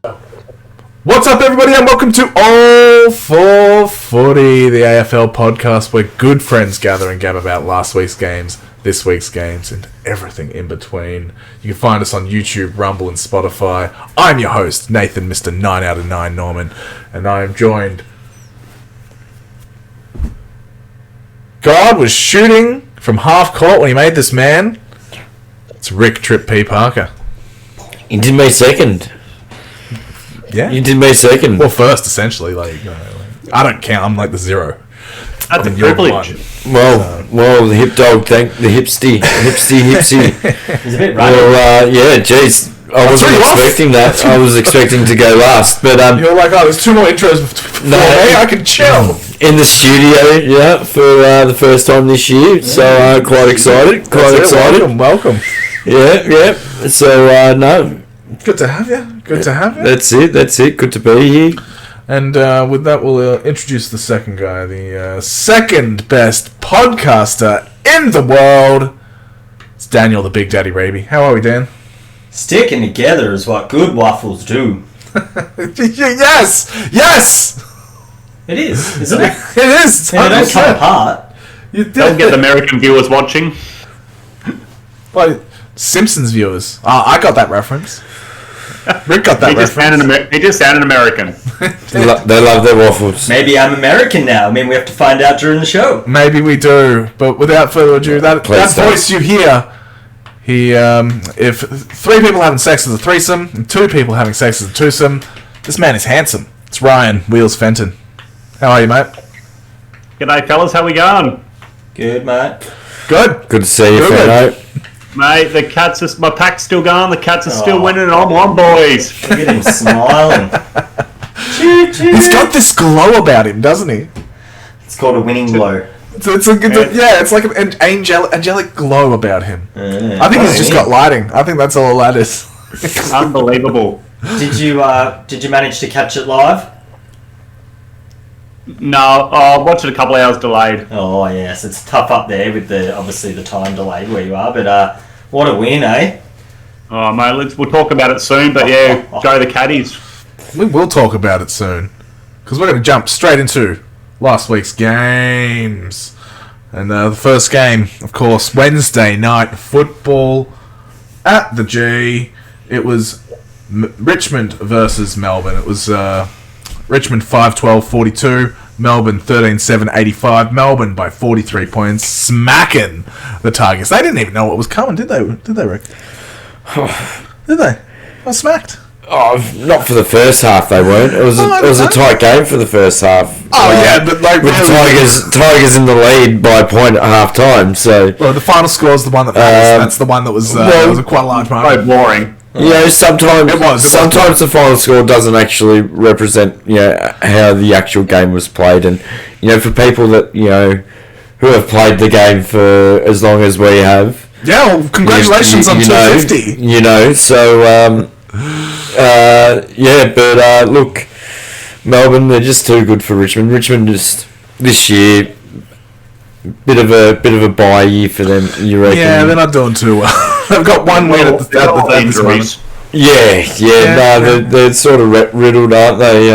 What's up, everybody, and welcome to All for Footy, the AFL podcast where good friends gather and gab about last week's games, this week's games, and everything in between. You can find us on YouTube, Rumble, and Spotify. I'm your host, Nathan, Mr. 9 out of 9 Norman, and I am joined... God was shooting from half court when he made this man. It's Rick Trip P. Parker. You did me second. Yeah. You did me second. Well, first, essentially. I don't count. I'm like the zero. That's a privilege. Well, the hip dog, thank the hipsy. He's a bit right. Well, yeah, jeez. I wasn't expecting that. I was expecting to go last, but you're like, oh, there's two more intros before me. I can chill. In the studio, yeah, for the first time this year. So quite excited. Welcome. Yeah. So no. Good to have you. That's it. Good to be here. And with that, we'll introduce the second guy, the second best podcaster in the world. It's Daniel, the Big Daddy Raby. How are we, Dan? Sticking together is what good waffles do. Yes! It is, isn't it? It is. They don't come apart. You did. Don't get the American viewers watching. Well, Simpsons viewers. I got that reference. Rick got that reference. He just sounded American. They love their waffles. Maybe I'm American now. I mean, we have to find out during the show. Maybe we do. But without further ado, that voice you hear, if 3 people having sex is a threesome, and 2 people having sex is a twosome, this man is handsome. It's Ryan Wheels Fenton. How are you, mate? G'day, fellas. How we going? Good, mate. Good. Good to see you, Fenno. Mate, my pack's still going. The Cats are still winning, and I'm on, boys. Look at him smiling. He's got this glow about him, doesn't he? It's called a winning glow. It's like an angelic glow about him. I think he's just got lighting. I think that's all that is. Unbelievable. Did you manage to catch it live? No, I watched it a couple of hours delayed. Oh yes, it's tough up there with obviously the time delayed where you are. But what a win, eh? Oh mate, we'll talk about it soon. But yeah, go the Caddies. We will talk about it soon because we're going to jump straight into last week's games. And the first game, of course, Wednesday night football at the G. It was Richmond versus Melbourne. It was Richmond 5-12-42, Melbourne 13-7-85. Melbourne by 43 points, smacking the Tigers. They didn't even know what was coming, did they, Rick? Did they? I smacked. Oh, not for the first half. They weren't. It was a tight game for the first half. Oh yeah, but like with the Tigers in the lead by a point at half time. So the final score is the one that matters. That's the one that was quite a large margin. So boring. Sometimes the final score doesn't actually represent how the actual game was played, and for people that who have played the game for as long as we have. Yeah, well, congratulations on 250. So. But look, Melbourne, they're just too good for Richmond. Richmond just this year, bit of a bye year for them. You reckon? Yeah, they're not doing too well. They've got one win at the injuries. They're sort of riddled, aren't they?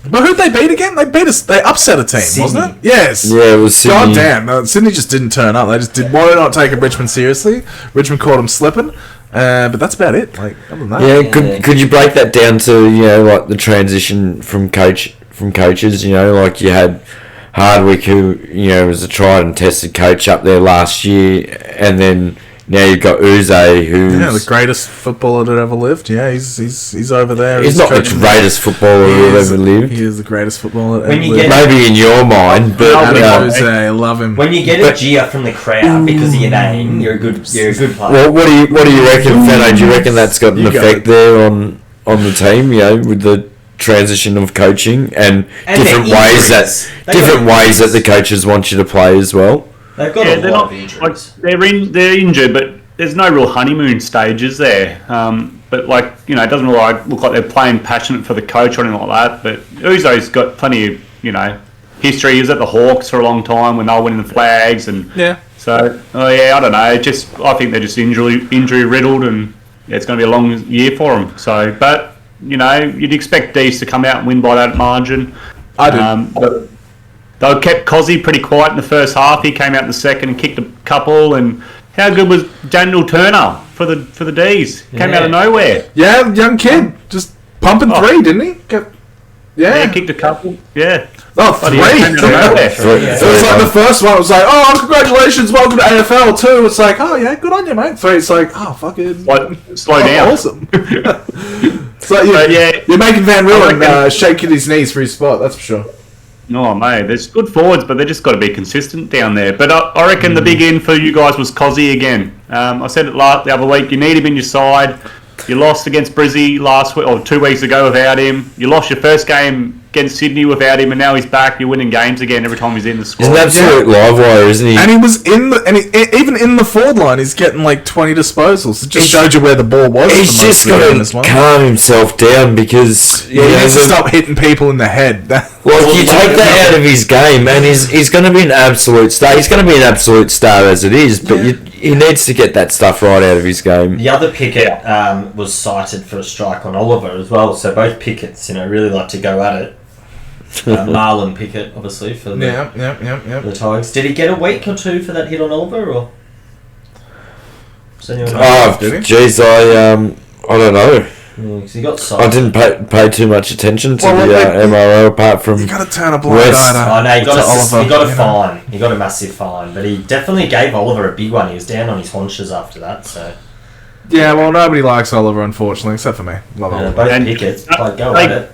But who'd they beat again? They beat us. They upset a team, Sydney. Wasn't it? Yes. Yeah, it was Sydney. God damn, Sydney just didn't turn up. They just did not taking Richmond seriously. Richmond caught them slipping. But that's about it. Like, other than that. Could you break that down to like the transition from coaches? Like you had Hardwick, who was a tried and tested coach up there last year, and then now you've got Uze, who's the greatest footballer that ever lived. Yeah, he's over there. He's not the greatest footballer who ever lived. He is the greatest footballer that ever lived. Maybe in your mind, but Uze, I love him. When you get a cheer from the crowd because of your name, you're a good player. Well, what do you reckon, Fenno? Do you reckon that's got an effect there on the team? With the transition of coaching and different ways that the coaches want you to play as well. They've got a lot of injuries. They're injured, but there's no real honeymoon stages there. But it doesn't really look like they're playing passionate for the coach or anything like that. But Uzo's got plenty of history. He was at the Hawks for a long time when they were winning the flags, and so I don't know. I think they're just injury riddled, and it's going to be a long year for them. So, but you know, you'd expect D's to come out and win by that margin. I do. But they kept Cozzy pretty quiet in the first half. He came out in the second and kicked a couple. And how good was Daniel Turner for the D's? Came out of nowhere. Yeah, young kid. Just pumping three, didn't he? Yeah, kicked a couple. Yeah. Oh, three. Came out of nowhere. It was like the first one. It was like, oh, congratulations, welcome to AFL. Two, it's like, oh yeah, good on you, mate. Three, it's like, oh, fucking Slow down. Awesome. So you're making Van Willen shake his knees for his spot. That's for sure. No, mate, there's good forwards, but they just got to be consistent down there. But I reckon the big in for you guys was Cozzy again. I said it the other week. You need him in your side. You lost against Brizzy last week or 2 weeks ago without him. You lost your first game against Sydney without him, and now he's back. You're winning games again every time he's in the squad. He's an absolute live wire, isn't he? And he was even in the forward line, he's getting like 20 disposals. It just showed you where the ball was. He's just got to calm himself down because he needs to stop hitting people in the head. Well, you take that out of his game, and he's going to be an absolute star. He's going to be an absolute star as it is, but he needs to get that stuff right out of his game. The other Pickett was cited for a strike on Oliver as well, so both Picketts, really like to go at it. Marlon Pickett, obviously, for the the Tigers. Did he get a week or two for that hit on Oliver, or? Jeez, I don't know. He got cited. I didn't pay too much attention to the MRO apart from. You got to turn a blind eye. Oh no, he got a fine. He got a massive fine, but he definitely gave Oliver a big one. He was down on his haunches after that. So. Yeah, well, nobody likes Oliver, unfortunately, except for me. Love Oliver. Both Picketts, go at it.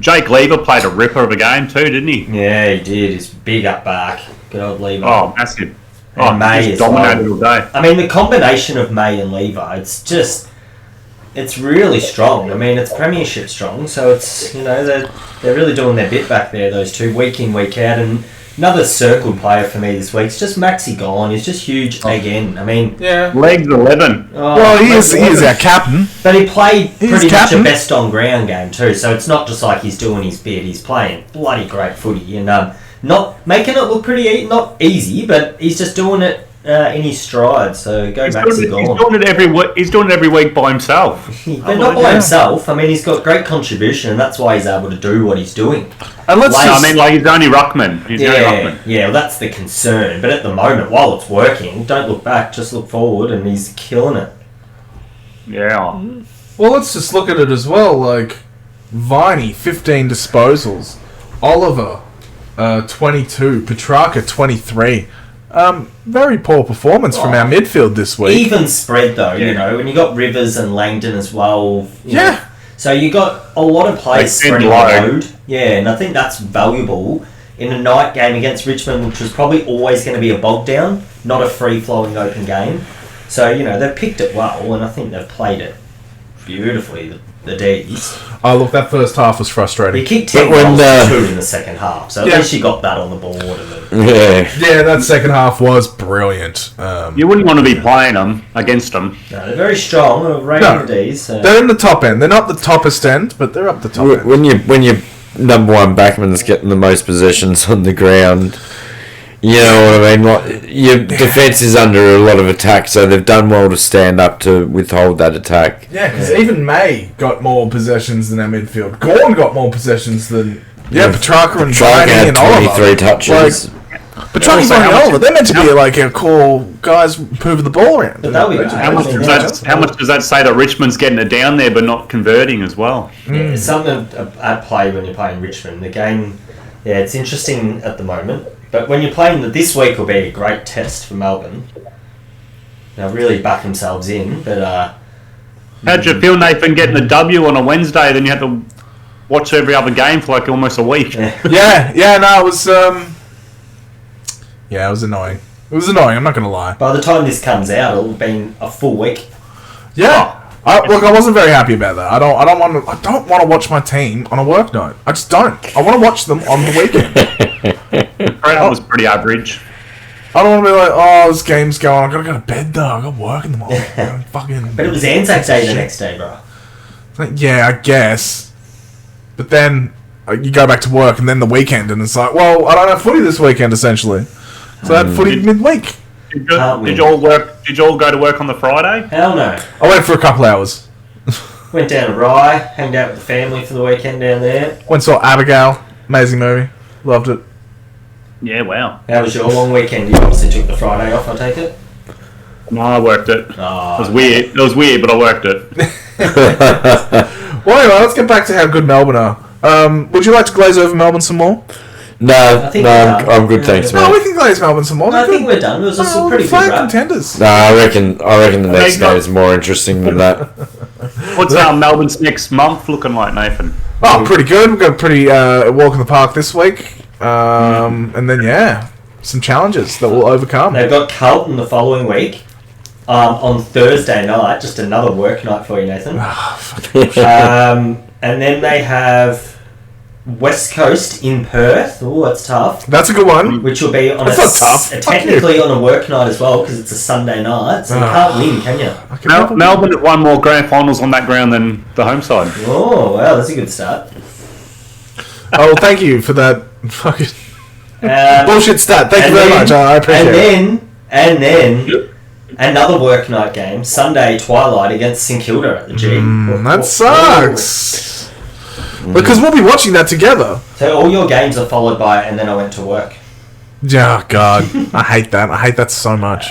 Jake Lever played a ripper of a game too, didn't he? Yeah, he did. He's big up back. Good old Lever. Oh, massive. And May is dominated all day. I mean, the combination of May and Lever, it's really strong. I mean, it's premiership strong, so it's, they're really doing their bit back there, those two, week in, week out. And another circled player for me this week is just Maxi Gone. He's just huge again. I mean... Yeah. Legs 11. Well, he is our captain. But he played pretty much a best on ground game too, so it's not just like he's doing his bit. He's playing bloody great footy and not making it look pretty not easy, but he's just doing it in his stride. So Maxi Gone. He's doing it every week. He's doing it every week by himself. But not by himself. I mean, he's got great contribution, and that's why he's able to do what he's doing. And he's only ruckman. Yeah, well, that's the concern. But at the moment, while it's working, don't look back, just look forward, and he's killing it. Yeah. Well, let's just look at it as well. Like, Viney, 15 disposals. Oliver, 22. Petrarca, 23. Very poor performance from our midfield this week. Even spread, though, and you got Rivers and Langdon as well. Yeah. So you got a lot of players spreading the load. Yeah, and I think that's valuable in a night game against Richmond, which was probably always going to be a bog down, not a free-flowing open game. So, they've picked it well, and I think they've played it beautifully, the D's. Oh, look, that first half was frustrating. He kicked 10 goals to 2 in the second half, so at least you got that on the board. Yeah, that second half was brilliant. You wouldn't want to be playing them against them. No, they're very strong. The D's. They're in the top end. They're not the toppest end, but they're up the top end. When your number one backman's getting the most possessions on the ground, you know what I mean? Like, your defence is under a lot of attack, so they've done well to stand up to withhold that attack. Yeah, because even May got more possessions than our midfield. Gorn got more possessions than Petrarca and Viney and Oliver. 23 touches. Petrarca and Oliver, they're meant to be like our core guys moving the ball around. But how much does that say that Richmond's getting it down there but not converting as well? Yeah, it's something at play when you're playing Richmond. The game, it's interesting at the moment. But when you're playing this week will be a great test for Melbourne. They'll really back themselves in, but... How'd you feel, Nathan, getting a W on a Wednesday, then you had to watch every other game for like almost a week? No, it was... it was annoying. It was annoying, I'm not going to lie. By the time this comes out, it'll have been a full week. Yeah. I wasn't very happy about that. I don't want to watch my team on a work night. I just don't. I want to watch them on the weekend. That was pretty average. I don't want to be like, this game's going. I gotta go to bed though. I got work in the morning. Fucking. But it was Anzac Day the next day, bro. Yeah, I guess. But then you go back to work, and then the weekend, and it's like, well, I don't have footy this weekend, essentially. So I had footy midweek. Did you all go to work on the Friday? Hell no. I went for a couple hours. Went down to Rye, hanged out with the family for the weekend down there. Went saw Abigail. Amazing movie. Loved it. Yeah, wow. How was your long weekend? You obviously took the Friday off, I take it? No, I worked it. Oh, It was weird. It was weird, but I worked it. Well, anyway, let's get back to how good Melbourne are. Would you like to glaze over Melbourne some more? No, think no, we're I'm, done. I'm good, thanks, No, mate. we can glaze Melbourne some more. I They're think good. we're done. It was just Oh, a pretty flag good wrap. contenders. No, I reckon the next not- game is more interesting than that. What's Melbourne's next month looking like, Nathan? Oh, pretty good. We've got a pretty walk in the park this week. And then, some challenges that we'll overcome. They've got Carlton the following week on Thursday night. Just another work night for you, Nathan. And then they have West Coast in Perth. Oh, that's tough. That's a good one. Which will be on That's not tough. technically on a work night as well because it's a Sunday night. So you can't win, can you? Melbourne have won more grand finals on that ground than the home side. Oh, wow, that's a good start. Oh, well, thank you for that fucking bullshit stat. Thank you and very then- much. I appreciate it. And then another work night game, Sunday twilight against St Kilda at the G. That sucks. Because we'll be watching that together. So all your games are followed by, and then I went to work. Oh, God. I hate that. I hate that so much.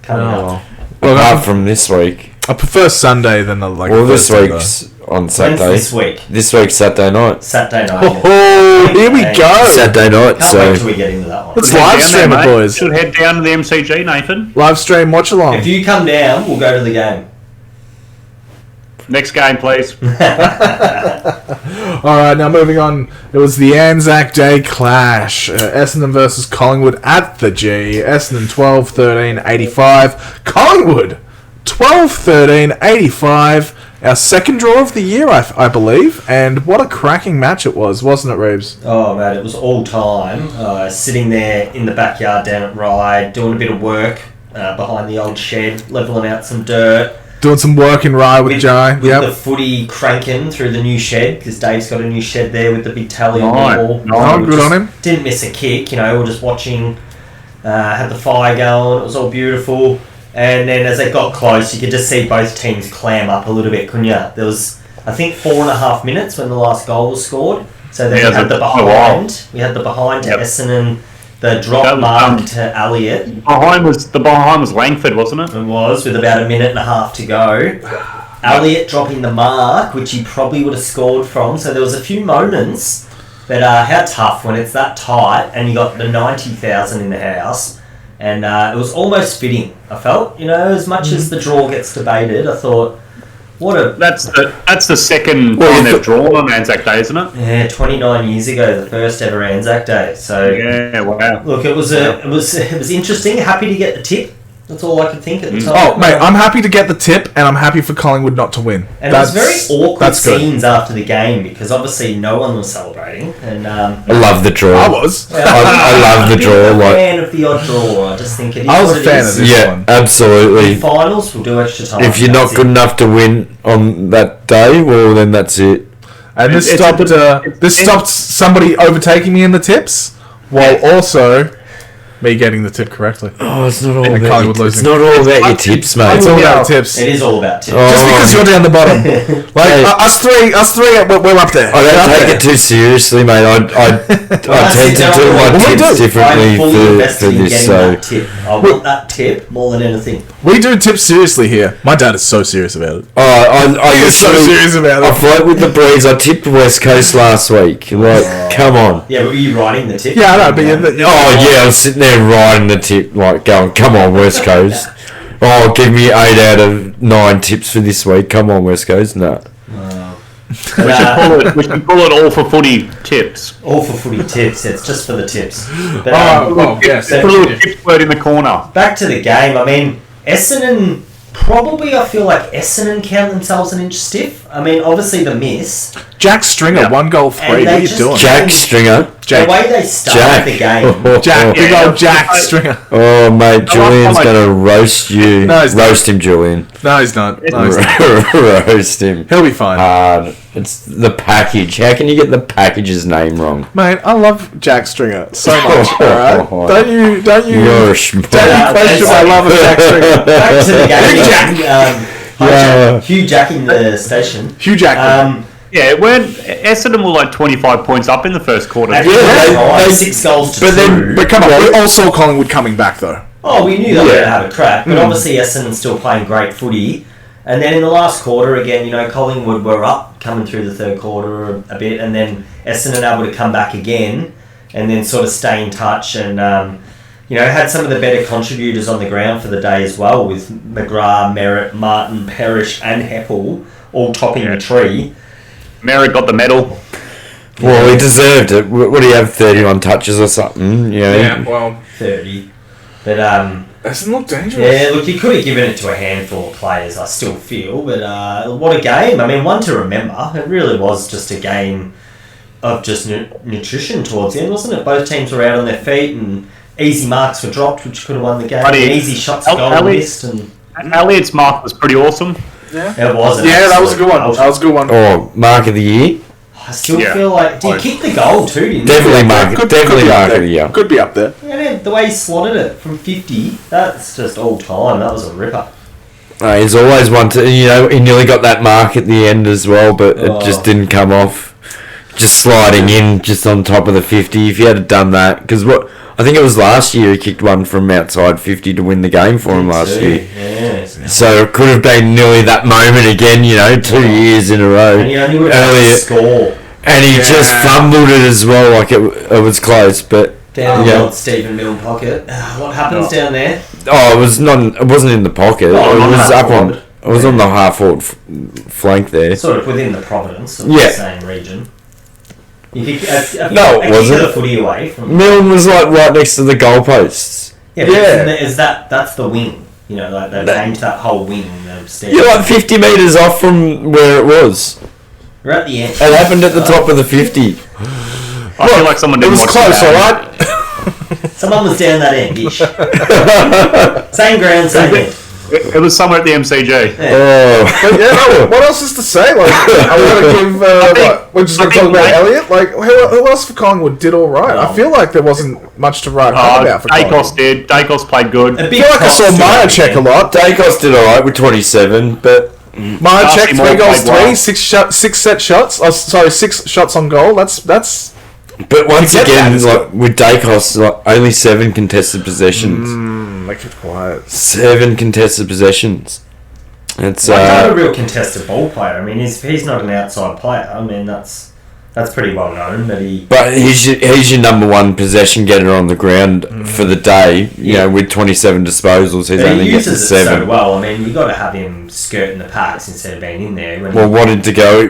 Coming up. Well, Apart from this week. I prefer Sunday than like Well, this Thursday, week's on When's Saturday. this week? This week's Saturday night. Saturday night. though. Oh, here we go. Saturday night, Can't so wait till we get into that one. Let's Head live down stream there, it, mate. boys. Should head down to the MCG, Nathan. Live stream, watch along. If you come down, we'll go to the game. Next game, please. Alright, now moving on. It was the Anzac Day clash. Essendon versus Collingwood at the G. Essendon 12-13-85. Collingwood 12-13-85. Our second draw of the year, I believe. And what a cracking match it was, wasn't it, Reeves? Oh, man, it was all time. Sitting there in the backyard down at Rye, doing a bit of work behind the old shed, levelling out some dirt. Doing some work in Rye with Jai. With the footy cranking through the new shed, because Dave's got a new shed there with the big tally on the wall. Oh, good on him. Didn't miss a kick, we're just watching, had the fire going, it was all beautiful. And then as they got close, you could just see both teams clam up a little bit, couldn't you? There was, I think, 4.5 minutes when the last goal was scored. So then we had the behind. We had the behind to Essendon, the drop mark to Elliott. The behind was Langford, wasn't it? It was, with about 1.5 minutes to go. Elliott dropping the mark, which he probably would have scored from. So there was a few moments. But how tough when it's that tight and you got the 90,000 in the house. And it was almost fitting, I felt. As much as the draw gets debated, I thought, That's the second time they've drawn on Anzac Day, isn't it? Yeah, 29 years ago, the first ever Anzac Day. So Yeah, wow. look, it was interesting. Happy to get the tip. That's all I could think at the time. Oh, mate, I'm happy to get the tip, and I'm happy for Collingwood not to win. And it was very awkward that's good. scenes after the game because obviously no one was celebrating. And I love the draw. I was. I love the draw. I'm a Like, fan of the odd draw. I just think it is. I was what a it fan is. of this yeah, one. absolutely. In finals, we'll do extra time. If you're not good enough to win on that day, well, then that's it. And this It's stopped. a- This stopped somebody overtaking me in the tips, while also me getting the tip correctly. Oh, it's not all And about Collingwood your, it's losing. not all about your tips, mate. It's all about tips. It is all about tips. Oh. Just because you're down the bottom, like Hey. us three, we're up there. I We're don't up take there. it too seriously, mate. I tend to do my Well, we tips do. differently I'm fully for invested in this. getting So that tip. I want that tip more than anything. We do tips seriously here. My dad is so serious about it. I He is so literally- serious about I it. float with the breeze. I tipped West Coast last week. Like, come on. Yeah, were you writing the tip? Yeah, I know, but Oh yeah, I was sitting there riding the tip, like going, "Come on, West Coast." Oh, give me 8 out of 9 tips for this week. Come on, West Coast. No. We should call it all for footy tips. All for footy tips. It's just for the tips. But, well, yes. Put a little tip word in the corner. back to the game. I mean, Essendon. Probably, I feel like Essendon count themselves an inch stiff. I mean, obviously the miss. Jack Stringer, Yeah. 1 goal 3. And What they are you just doing? Jack Stringer. Jack. The way they started Jack. the game. Jack, big Yeah. old Jack Stringer. Oh, mate, Julian's I- gonna roast you. No, he's not. Roast him, Julian. No, he's not. No, he's not. Roast him. He'll be fine. Hard. It's the package. How can you get the package's name wrong? Mate, I love Jack Stringer so much. Alright, don't you? You're a Don't you schmuck. question my love of Jack Stringer? Back to the game. Big Jack. Yeah. Hugh jacking the station. Hugh Jackman. Yeah, when Essendon were like 25 points up in the first quarter. And they- 6 goals to but 2. then- But come on, we all saw Collingwood coming back though. Oh, we knew they were going to have a crack, but obviously Essendon's still playing great footy. And then in the last quarter, again, you know, Collingwood were up coming through the third quarter a bit, and then Essendon able to come back again and then sort of stay in touch and, you know, had some of the better contributors on the ground for the day as well, with McGrath, Merritt, Martin, Parrish and Heppel all topping the tree. Merritt got the medal. Well, he deserved it. What do you have, 31 touches or something? You know? Yeah, well, 30. But, doesn't look dangerous. yeah, look, you could have given it to a handful of players, I still feel, but what a game. I mean, one to remember. It really was just a game of just nutrition towards the end, wasn't it? Both teams were out on their feet and easy marks were dropped, which could have won the game. And easy shots to goal missed. And Elliott's mark was pretty awesome. it was. Yeah, that was a good one. That was a good one. Oh, mark of the year? I still feel like... Did he kick the goal too, didn't he? Definitely mark of the year. Could be up there. Yeah, man, the way he slotted it from 50, that's just all time. That was a ripper. He's always one to, you know, he nearly got that mark at the end as well, but it just didn't come off. Just sliding in just on top of the 50. If he had done that, because I think it was last year he kicked one from outside 50 to win the game for him last year. Yeah. So it could have been nearly that moment again, you know, 2 years in a row. And he only would have had to score. And he just fumbled it as well, like it was close, but Down the old Stephen Milne pocket. What happens down there? oh, it wasn't in the pocket. Oh, it was half up on. forward. It was on the half forward flank there. Sort of within the Providence of Yeah. the same region. You could, No, it wasn't. kick of the footy away from. Milne was like right next to the goalposts. Yeah, but is that's the wing? You know, like they've named that whole wing. You're like 50 metres off from where it was. You're at the end. It happened at the top of the 50. I feel like someone didn't It was watch close, the game. alright? Someone was down that end ish. Same ground, same end. It was somewhere at the MCG. Oh. But yeah, no, what else is to say? Like, are we going to give? We're just going to talk about Elliott. Like, who else for Collingwood did all right? I feel like there wasn't much to write home about for Collingwood. Dacos did. Dacos played good. A I big feel like I props saw to Maya him. check a lot. Dacos did alright with 27, but Maya checked, 3 goals, played well. 6 set shots. Oh, sorry, 6 shots on goal. That's but once You get that, again, it's like with Dacos, like only 7 contested possessions. make it quiet. 7 contested possessions. It's Not a real contested ball player. I mean, he's not an outside player. I mean, that's pretty well known. But he's your number one possession getter on the ground for the day. You know, with 27 disposals, he's he only getting uses it 7. so well. I mean, you got to have him skirting the packs instead of being in there. When Well, what did Degoe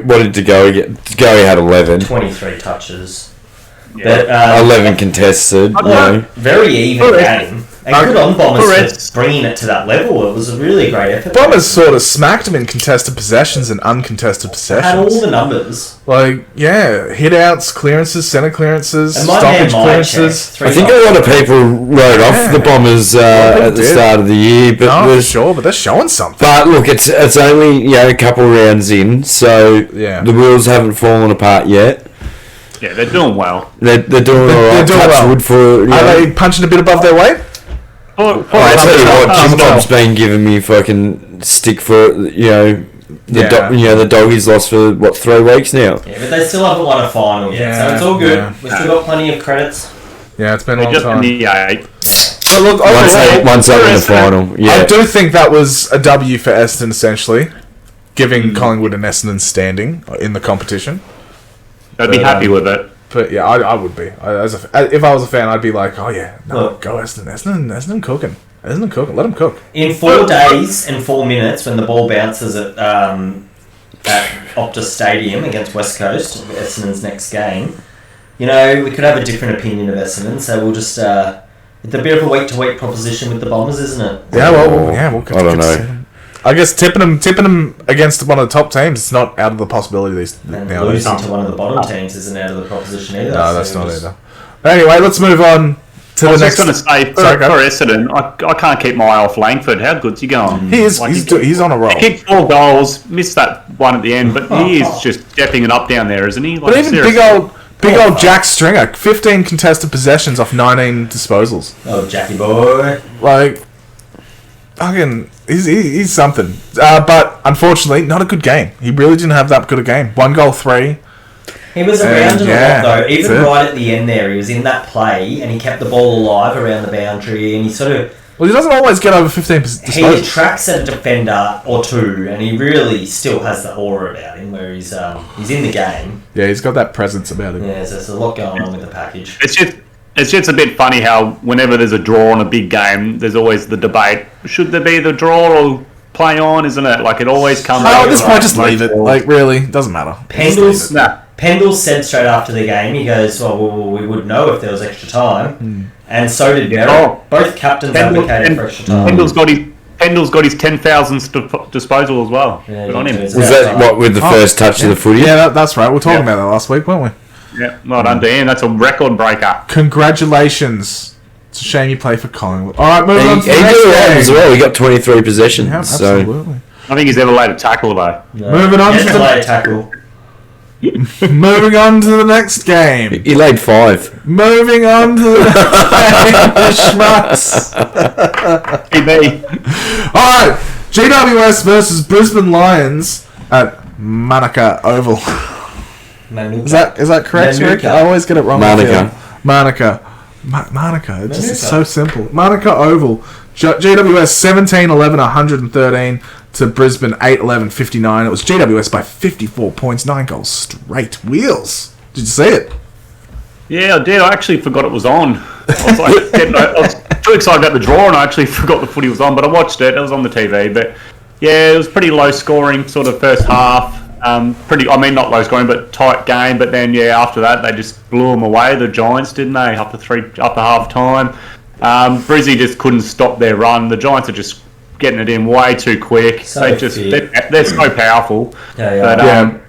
get? Degoe had 11. 23 touches. Yeah. But 11 contested. You know. very even game. And good on Bombers Correct. for bringing it to that level. It was a really great effort. Bombers sort of smacked him in contested possessions and uncontested had all possessions. the numbers. Like, yeah, hit outs, clearances, centre clearances, And my man stoppage Maya clearances. checked 3 I think a goals. lot of people wrote off the Bombers they at the did. start of the year, but No, for there's- sure, but they're showing something. But look, it's only a couple rounds in, so Yeah. the wheels haven't fallen apart yet. Yeah, they're doing well. They're doing all right. doing Touch well. wood for. Are they punching a bit above their weight? I tell you what, Jim Bob's been giving me fucking stick for the doggies lost for 3 weeks now. Yeah, but they still haven't won a final yet, so it's all good. Yeah. We've still got plenty of credits. Yeah, it's been a They're long just in time. the 8. But look, Once up in the Essendon. final, I yeah. do think that was a W for Essendon, essentially, giving Collingwood and Essendon standing in the competition. They'd be happy with it. But yeah, I would be. If I was a fan, I'd be like, oh yeah, no, Look. go Essendon. Essendon cooking. Essendon cooking. Let them cook. In 4 days and 4 minutes, when the ball bounces at Optus Stadium against West Coast, Essendon's next game, we could have a different opinion of Essendon. So we'll just it's a bit of a week-to-week proposition with the Bombers, isn't it? Yeah, well, I don't know. I guess tipping them against one of the top teams, it's not out of the possibility And nowadays. losing to one of the bottom teams isn't out of the proposition either. No, so that's we'll not just- either. Anyway, let's move on to I the was next. just going to say, for Sorry, go. Essendon, I can't keep my eye off Langford. How good's he going? He is. Like, He's on a roll. He kicked 4 goals, missed that one at the end, but he is just stepping it up down there, isn't he? Like, But even seriously. big old Jack Stringer, 15 contested possessions off 19 disposals. Oh, Jackie boy. Like, fucking, he's something. But unfortunately, not a good game. He really didn't have that good a game. 1 goal, 3. He was around it a lot though. Even right at the end there, he was in that play and he kept the ball alive around the boundary and he sort of... Well, he doesn't always get over 15 disposals. He attracts a defender or two and he really still has the aura about him where he's in the game. Yeah, he's got that presence about him. Yeah, so there's a lot going on with the package. It's just a bit funny how whenever there's a draw on a big game, there's always the debate: should there be the draw or play on? Isn't it? Like it always comes. Oh, at this point, just leave it. Like really, doesn't matter. Pendle said straight after the game, he goes, "Well, we would know if there was extra time," and so did Merritt. Both captains advocated for extra time. Pendle's got his 10,000th disposal as well. Yeah, Good on him. Was that what with the first touch of the footy? Yeah, that's right. We were talking about that last week, weren't we? Yeah, well done, Dan. That's a record breaker. Congratulations. It's a shame you play for Collingwood. All right, moving on to the He next did well game. as well. He got 23 possessions. Yeah, So absolutely. I think he's ever laid a tackle though. No. Moving on to the tackle. Moving on to the next game. he laid 5. Moving on to the next game. The schmucks. TB. All right, GWS versus Brisbane Lions at Manuka Oval. Is that correct, Rick? I always get it wrong. Manuka. Manuka. It's just so simple. Manuka Oval. GWS 17-11, 113 to Brisbane 8-11, 59. It was GWS by 54 points, 9 goals straight. Wheels. Did you see it? Yeah, I did. I actually forgot it was on. I was too excited about the draw, and I actually forgot the footy was on. But I watched it. It was on the TV. But yeah, it was pretty low scoring, sort of first half. Not low scoring, but tight game. But then, yeah, after that, they just blew them away. The Giants, didn't they? After half time, Brizzy just couldn't stop their run. The Giants are just getting it in way too quick. They're so powerful. Yeah.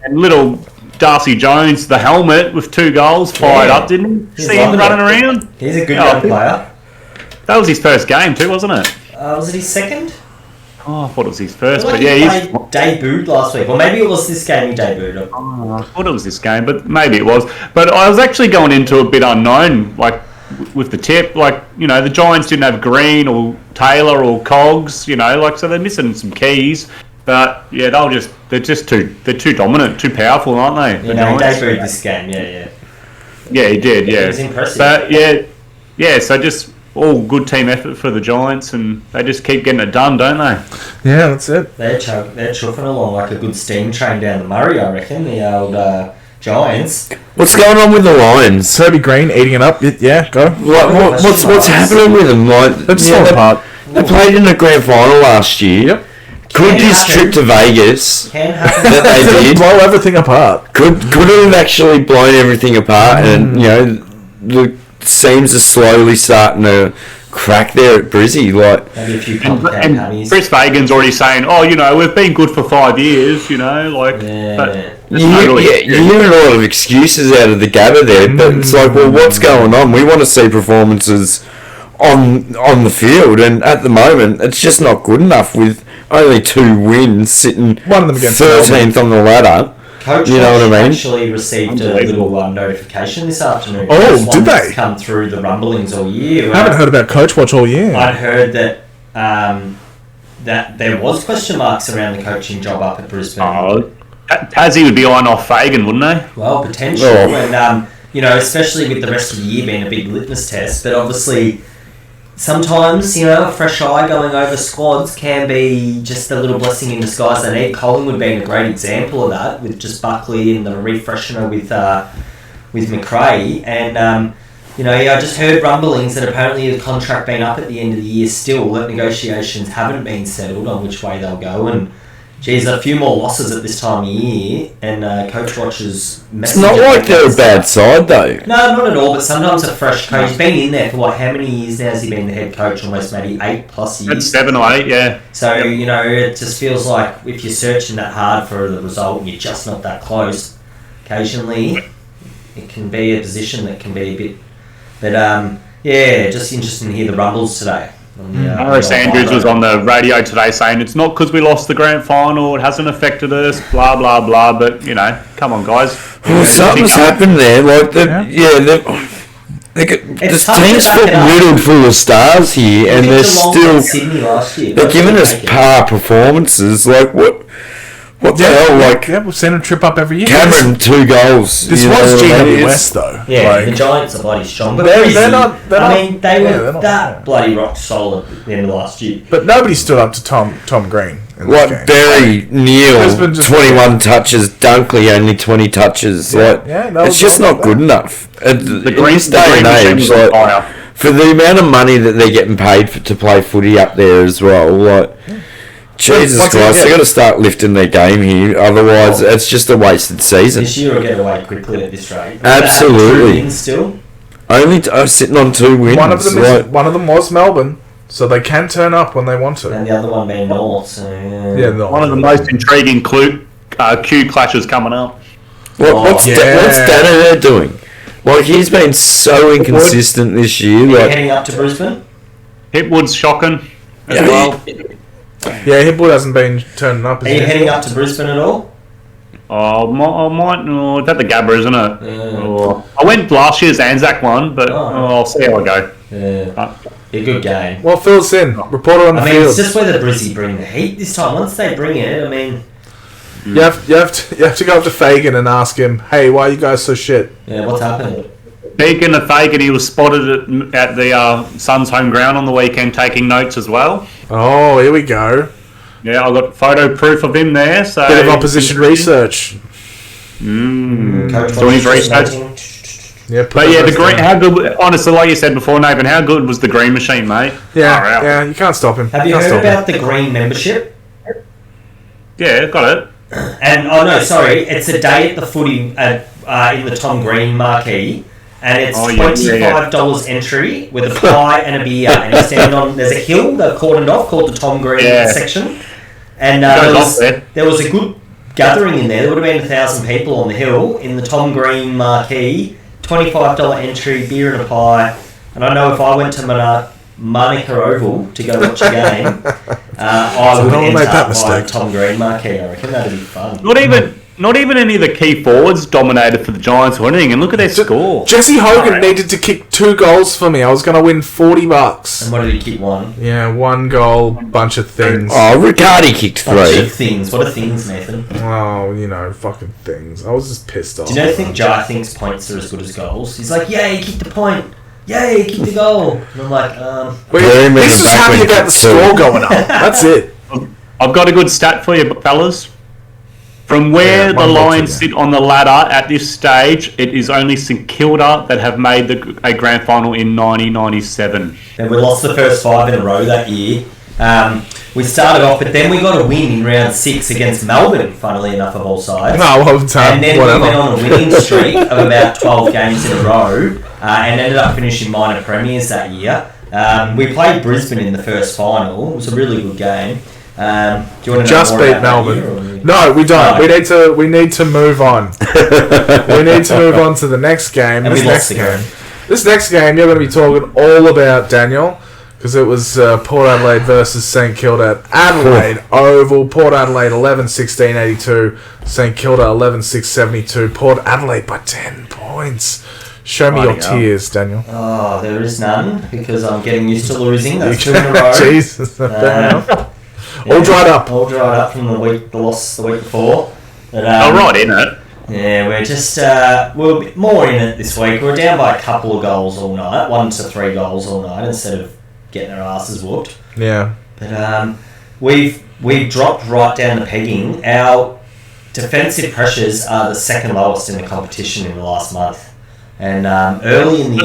And little Darcy Jones, the helmet with 2 goals, fired up, didn't he? See him running around? He's a good young player. That was his first game too, wasn't it? Was it his second? Oh, I thought it was his first, He debuted last week. Or maybe it was this game he debuted. Oh, I thought it was this game, but maybe it was. But I was actually going into a bit unknown, like with the tip. Like, you know, the Giants didn't have Green or Taylor or Cogs, you know, like, so they're missing some keys. But yeah, they're too dominant, too powerful, aren't they? He debuted this game, yeah. Yeah, he did, yeah. It was impressive. But yeah, so just all good team effort for the Giants, and they just keep getting it done, don't they? Yeah, that's it. They're chuffing along like a good steam train down the Murray, I reckon, the old Giants. What's going on with the Lions? Toby Green eating it up. Yeah, go. What's happening with them? Like, Let's fall apart. They played in the grand final last year. Yep. Could this trip to Vegas Can happen. that they did blow everything apart? could it have actually blown everything apart? And you know, the seams are slowly starting to crack there at Brizzy. Like, Maybe a few And honey's. Chris Fagan's already saying, "Oh, you know, we've been good for 5 years, you know, like." Yeah. But you're hearing a lot of excuses out of the gather there, but it's like, well, what's going on? We want to see performances on the field, and at the moment, it's just not good enough with only 2 wins, sitting One of them against 13th on the ladder. Coach You know what I mean? actually received a little notification this afternoon. Oh, First did one that's they? come through the rumblings all year. I haven't heard about Coach Watch all year. I'd heard that that there was question marks around the coaching job up at Brisbane. oh, Tassie would be eyeing off Fagan, wouldn't they? Well, potential, Oh. and you know, especially with the rest of the year being a big litmus test. But obviously, sometimes, you know, a fresh eye going over squads can be just a little blessing in disguise. They need Collingwood being a great example of that, with just Buckley and the refreshener with McRae. And you know, I just heard rumblings that apparently the contract being up at the end of the year still, that negotiations haven't been settled on which way they'll go. And geez, a few more losses at this time of year, and Coach Watch's It's not like they're a bad side, though. No, not at all, but sometimes a fresh coach. He's been in there for how many years now has he been the head coach? Almost maybe 8+ years. That's 7 or 8, yeah. So, you know, it just feels like if you're searching that hard for the result and you're just not that close, occasionally it can be a position that can be a bit... But, yeah, just interesting to hear the rumbles today. Harris Andrews was on the radio today saying it's not because we lost the grand final, it hasn't affected us, blah, blah, blah. But, you know, come on, guys. Well, something's happened there. Like, This tough to team's back it up. riddled full of stars here, and they're Geelong still. and Sydney last year. They're giving us par performances. Like what? What the hell? Like we've seen him trip up every year. Cameron, 2 goals. This was GWS though. Yeah, the Giants are bloody strong, but they're not. They were that bloody rock solid at the end of last year. But nobody stood up to Tom Green. Like Barry Neal, Brisbane just- 21 touches. Dunkley only 20 touches. It's just not good enough. The Green day and age, was on fire. for the amount of money that they're getting paid to play footy up there as well. Like. Jesus Christ, they've got to start lifting their game here. Otherwise, it's just a wasted season. This year will get away quickly at this rate. Absolutely. Still. Only sitting on 2 wins. One of them was Melbourne, so they can turn up when they want to. And the other one being North. So, one of the most intriguing Q clashes coming up. What's Dano doing? Like, he's been so inconsistent this year. Like, heading up to Brisbane? Hipwood's shocking as well. Yeah, Hipwood hasn't been turning up. Are you heading up to Brisbane at all? I might. It's at the Gabba, isn't it? I went last year's Anzac one, but I'll see how I go. Yeah, a good game. Well, fill us in. Reporter on the field. It's just whether Brizzy bring the heat this time. Once they bring it, I mean... You have to go up to Fagan and ask him, hey, why are you guys so shit? Yeah, what's happening? Speaking of Fagan, he was spotted at the Suns' home ground on the weekend taking notes as well. Oh, here we go. Yeah, I've got photo proof of him there. So bit of opposition research. Doing his research. Yeah, but yeah, the green. How good? Honestly, like you said before, Nathan, how good was the green machine, mate? Yeah, you can't stop him. Have you heard about the green membership? Yeah, got it. And it's a day at the footy in the Tom Green marquee. And it's $25 entry with a pie and a beer. And you're standing on... There's a hill they've cordoned off called the Tom Green section. And there was a good gathering in there. There would have been 1,000 people on the hill in the Tom Green marquee. $25 entry, beer and a pie. And I know if I went to Monica Oval to go watch a game, I would enter by Tom Green marquee. I reckon that'd be fun. Not even any of the key forwards dominated for the Giants or anything, and look at their score. Jesse Hogan needed to kick 2 goals for me. I was going to win $40. And what did he kick? 1? Yeah, 1 goal, bunch of things. Oh, Riccardi kicked 3. Bunch of things. What are things, Nathan? Oh, fucking things. I was just pissed off. Do you think Jai thinks points are as good as goals? He's like, yeah, he kicked the point. Yeah, he kicked the goal. And I'm like, He's just happy about the score going up. That's it. I've got a good stat for you, fellas. From where the Lions sit on the ladder at this stage, it is only St Kilda that have made a grand final in 1997. And we lost the first 5 in a row that year. We started off, but then we got a win in round 6 against Melbourne, funnily enough, of all sides. And then we went on a winning streak of about 12 games in a row and ended up finishing minor premiers that year. We played Brisbane in the first final. It was a really good game. Do you want to just know more beat Melbourne? No, we don't. No. We need to move on. We need to move on to the next game. This next game, you're going to be talking all about, Daniel, because it was Port Adelaide versus St Kilda at Adelaide Oval. Port Adelaide 11-16-82, St Kilda 11-6-72. Port Adelaide by 10 points. Show me your tears, Daniel. Oh, there is none, because I'm getting used to losing. That's 2 in a row. Jesus, all dried up. All dried up from the loss the week before. But, right in it. Yeah, we're just we're more in it this week. We're down by a couple of goals all night, 1 to 3 goals all night, instead of getting our asses whooped. Yeah. But we've dropped right down the pegging. Our defensive pressures are the second lowest in the competition in the last month, and early in the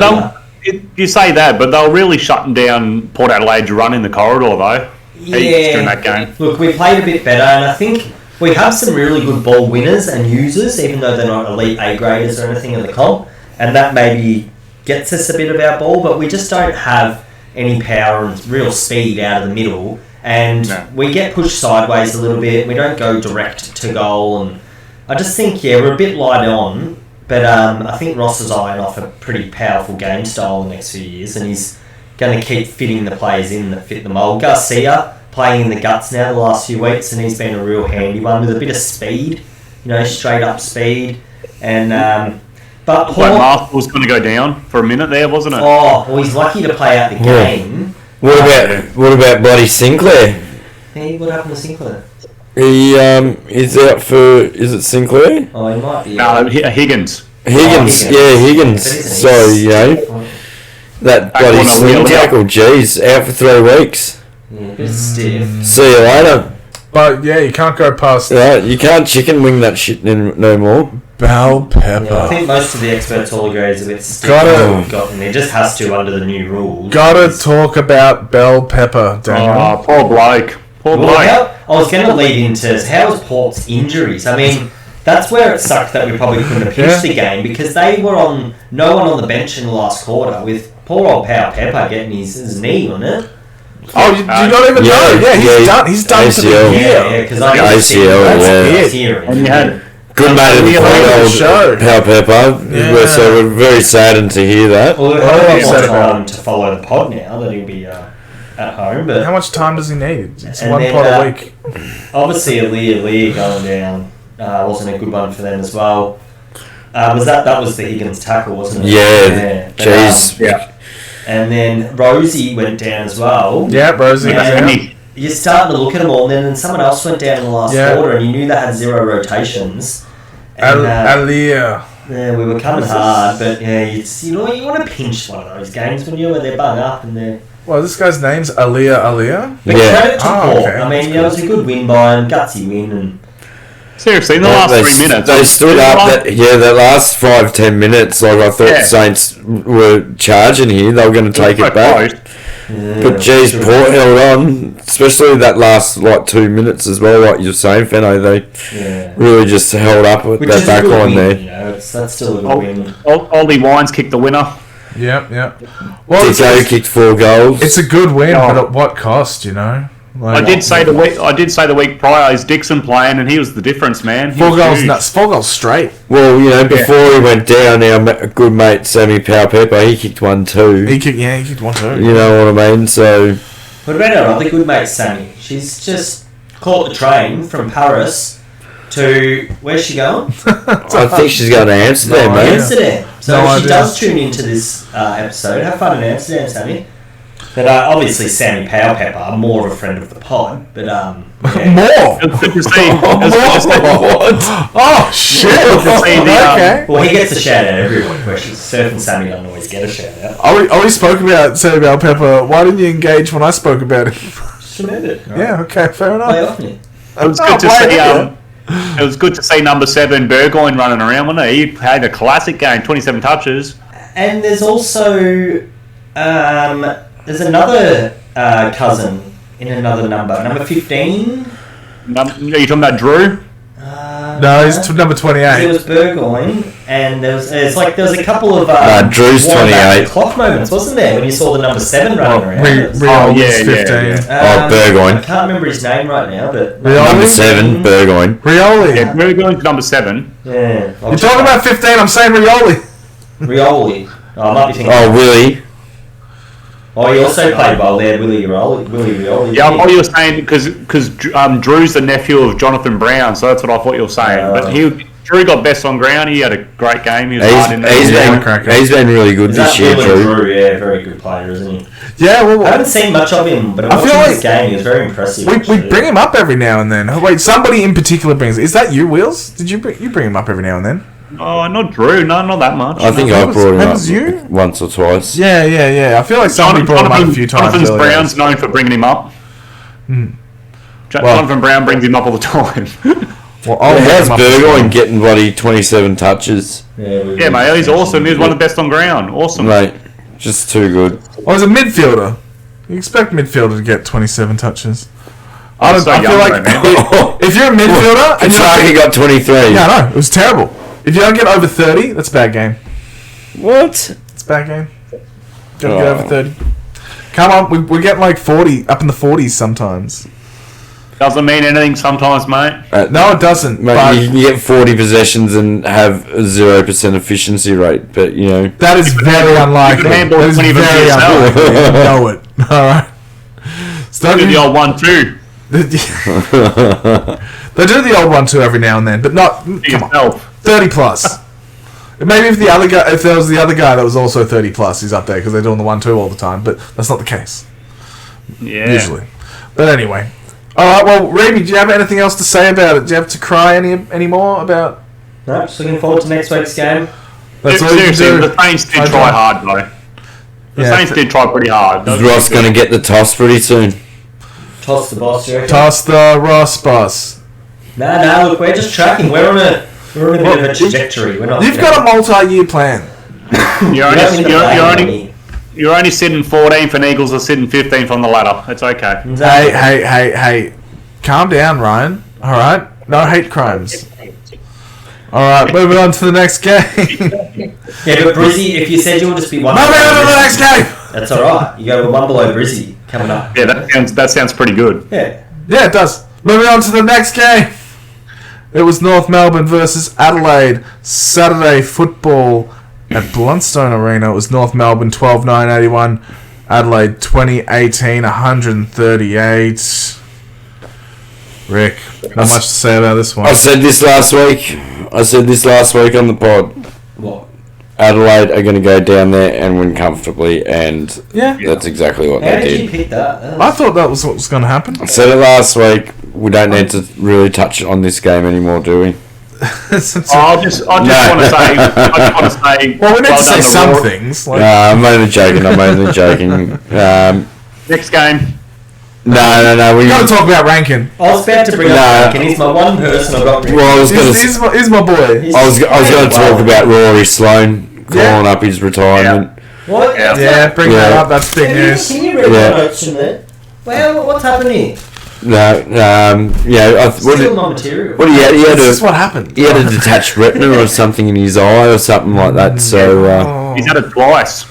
year. You say that, but they were really shutting down Port Adelaide's run in the corridor, though. During that game. Look, we played a bit better, and I think we have some really good ball winners and users, even though they're not elite A graders or anything in the comp, and that maybe gets us a bit of our ball, but we just don't have any power and real speed out of the middle, and we get pushed sideways a little bit. We don't go direct to goal, and I just think we're a bit light on, but I think Ross is eyeing off a pretty powerful game style in the next few years, and he's going to keep fitting the players in that fit the mould. Garcia playing in the guts now the last few weeks, and he's been a real handy one with a bit of speed, straight up speed. And But Like Paul, Marshall was going to go down for a minute there, wasn't it? oh, well, he's lucky to play out the game. What about bloody Sinclair? Hey, what happened to Sinclair? He is out for. Is it Sinclair? Oh, he might be. No, Higgins. Higgins, yeah, Higgins. So that bloody on a sling wheel. tackle. Jeez, out for 3 weeks. Yeah, a bit stiff. See you later. But yeah, you can't go past Right, you can't chicken wing that shit no more. bell pepper. Yeah, I think most of the experts all agree it's a bit stiff. Gotta- It just has to under the new rules. Gotta talk about bell pepper, Daniel. Oh, poor bloke. Poor Well, bloke. I was going to lead into how was Port's injuries. I mean, that's where it sucked that we probably couldn't have pitched the game because they were on no one on the bench in the last quarter with poor old Power Pepper getting his knee on it. Oh, you not even know? Yeah, he's done. He's done for the ACL. year. Yeah, because I ACL, yeah. here. And you had Good mate of the Really show. old Power Pepper. Yeah. So we're very saddened to hear that. Well, we've Oh, had a bit yeah. more Sad about time to follow the pod now that he'll be at home, but How much time does he need? It's And one then, pot a week. obviously Aaliyah going down wasn't a good one for them as well. Was that was the Higgins tackle, wasn't it? Yeah, But, jeez. yeah. and then Rosie went down as well. Yeah, Rosie was And out. you're starting to look at them all, and then someone else went down in the last Yeah. quarter, and you knew they had 0 rotations. And, Aliyah. yeah, we were coming hard, but yeah, you want to pinch one of those games when where they're bung up and they're. Well, this guy's name's Aliyah. But Yeah. credit to Oh, Port. okay. I mean, it was a good win by him, gutsy win, and seriously in the last 3 minutes. They stood up. The last 5-10 minutes. Like I thought, Yeah. the Saints were charging here. They were going to take it back. But geez, Port held on, especially that last 2 minutes as well. Like you're saying, Fenno, they yeah. really just held up with Which that is a back good line win, there. you know, that's still a good win. Oldie Wines kicked the winner. Yep. Well, Tico kicked 4 goals. it's a good win, Oh. but at what cost, you know? I did say the week prior is Dixon playing, and he was the difference, man. He 4 was goals huge. nuts. 4 goals straight. Well, before he went down, our good mate Sammy Power Pepper, he kicked 1 too. He kicked 1 too. You know what I mean? So What about our other good mate, Sammy? She's just caught the train from Paris to where's she going? I think she's going to Amsterdam, mate. Amsterdam. So No if she idea. does tune into this episode, have fun in Amsterdam, Sammy. But obviously, Sammy Power Pepper, more of a friend of the pod. But yeah. More. It was good to see. It was good to see- Oh shit! to see the, Okay. Well, he gets a shout out every week. Where Surf and Sammy don't always get a shout out. I already spoke about Sammy Bell Pepper. Why didn't you engage when I spoke about it? Just remember it. Yeah. Okay. Fair Play enough. off me. It was good to see. It was good to see number 7 Burgoyne running around, wasn't he? He had a classic game, 27 touches. And there's also there's another cousin in another number 15. Are you talking about Drew? No, he's number It 28. was Burgoyne, and there was a couple of Drew's warm back 28. the clock moments, wasn't there, when you saw the number 7 running around? Riola's yeah, 15. yeah. Burgoyne. I can't remember his name right now, but Rioli? Number 7, Burgoyne. Rioli. Yeah, Burgoyne's number 7. Yeah, You're talking about 15. I'm saying Rioli. Rioli. Oh, I might be thinking. Oh, Willie. Oh, he also played well there, Willie Rioli. Yeah, I thought you were saying because Drew's the nephew of Jonathan Brown, so that's what I thought you were saying. But Drew got best on ground. He had a great game. He was hard in there. He's been really good Is this that year, Willie Drew. Drew? Yeah, very good player, isn't he? Yeah. Well, I haven't seen much of him, but I watching feel this like game, he was very impressive. we actually. bring him up every now and then. Oh, wait, somebody in particular brings. Is that you, Wheels? Did you bring him up every now and then? Oh, not Drew. No, not that much. I think That I was- brought him that up was you? once or twice. Yeah. I feel like somebody brought him up a few times. Jonathan earlier. Brown's known for bringing him up. Jonathan Brown brings him up all the time. Well, I'll bring How's him up as Burgoyne well. getting bloody 27 touches? Yeah, mate, he's awesome. He was one of the best on ground. Awesome. Mate, just too good. Oh, he's a midfielder. You expect midfielder to get 27 touches. I so feel young, like though, if you're a midfielder and Kentucky got 23. yeah, I know it was terrible. If you don't get over 30, that's a bad game. What? It's a bad game. Gotta get over 30. Come on, we're getting like 40, up in the 40s sometimes. Doesn't mean anything sometimes, mate. No, it doesn't. Mate, But you can get 40 possessions and have a 0% efficiency rate, but you know. that is very unlikely. handle That is 20 of them very yourself. unlikely. You know it. Alright. So Do the old 1-2 they do the old one too every now and then, but not. to Come on. yourself. 30 plus. Maybe if there was the other guy that was also 30 plus, he's up there because they're doing the 1-2 all the time. But that's not the case. Yeah. Usually. But anyway. All right. Well, Remy, do you have anything else to say about it? Do you have to cry any more about? No, just looking forward to next week's game. That's all you can Seriously, do. the Saints did try hard, though. The Saints did try pretty hard. Is Ross going to get the toss pretty soon? Toss the boss, you reckon? Toss the Ross boss. No, look, we're just tracking. We're on a bit of a trajectory. We're not. You've got a multi-year plan. You're only sitting 14th and Eagles are sitting 15th on the ladder. It's okay. Exactly. Hey. Calm down, Ryan. All right? No hate crimes. All right, moving on to the next game. Yeah, but Brizzy, if you said you would just be one. Moving on to the next game. That's all right. You go with one below Brizzy coming up. Yeah, that sounds pretty good. Yeah. Yeah, it does. Moving on to the next game. It was North Melbourne versus Adelaide. Saturday football at Bluntstone Arena. It was North Melbourne 12-9-81. Adelaide 20-18, 138. Rick, not much to say about this one. I said this last week on the pod. What? Adelaide are going to go down there and win comfortably, and Yeah. that's exactly what How they did you did. pick that? I thought that was what was going to happen. I said it last week. We don't need to really touch on this game anymore, do we? I just want to say. Well, we need to say done, some Roar. things. Like, I'm only joking. Next game. No. we got to talk about ranking. I was about to bring up Rankin. He's my one person I've got. Well, I was going to. He's my boy. I was going to talk about Rory Sloane calling up his retirement. What? Yeah, bring that up. That's big news. Can you read my notes from there? Well, what's happened here? Still non-material. Well, This is what happened. he had a detached retina or something in his eye or something like that. So, He's had it twice.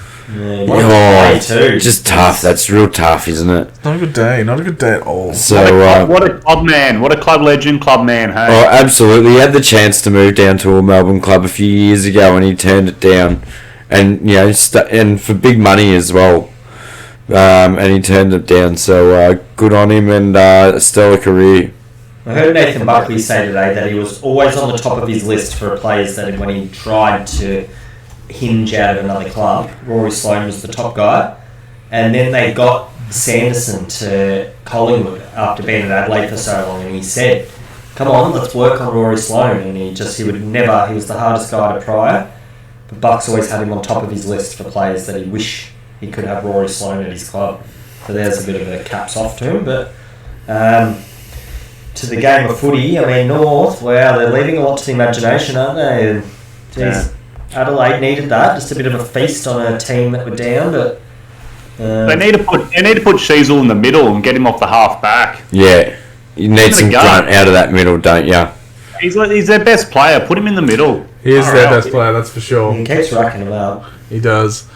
just tough. That's real tough, isn't it? Not a good day. Not a good day at all. So, What a club man. What a club legend, club man. Hey. oh, absolutely. He had the chance to move down to a Melbourne club a few years ago, and he turned it down, and and for big money as well. And he turned it down. So good on him, and a stellar career. I heard Nathan Buckley say today that he was always on the top of his list for players that when he tried to hinge out of another club, Rory Sloane was the top guy, and then they got Sanderson to Collingwood after being at Adelaide for so long, and he said, "Come on, let's work on Rory Sloane," and he was the hardest guy to pry, but Bucks always had him on top of his list for players that he wish he could have Rory Sloane at his club. So there's a bit of a caps off to him, but to the game of footy, I mean, North, wow, they're leaving a lot to the imagination, aren't they? Jeez, Adelaide needed that, just a bit of a feast on a team that were down, but They need to put Sheasel in the middle and get him off the half back. Yeah, you need some grunt out of that middle, don't you? He's their best player. Put him in the middle. He is their best player, that's for sure. he keeps racking them up. He does.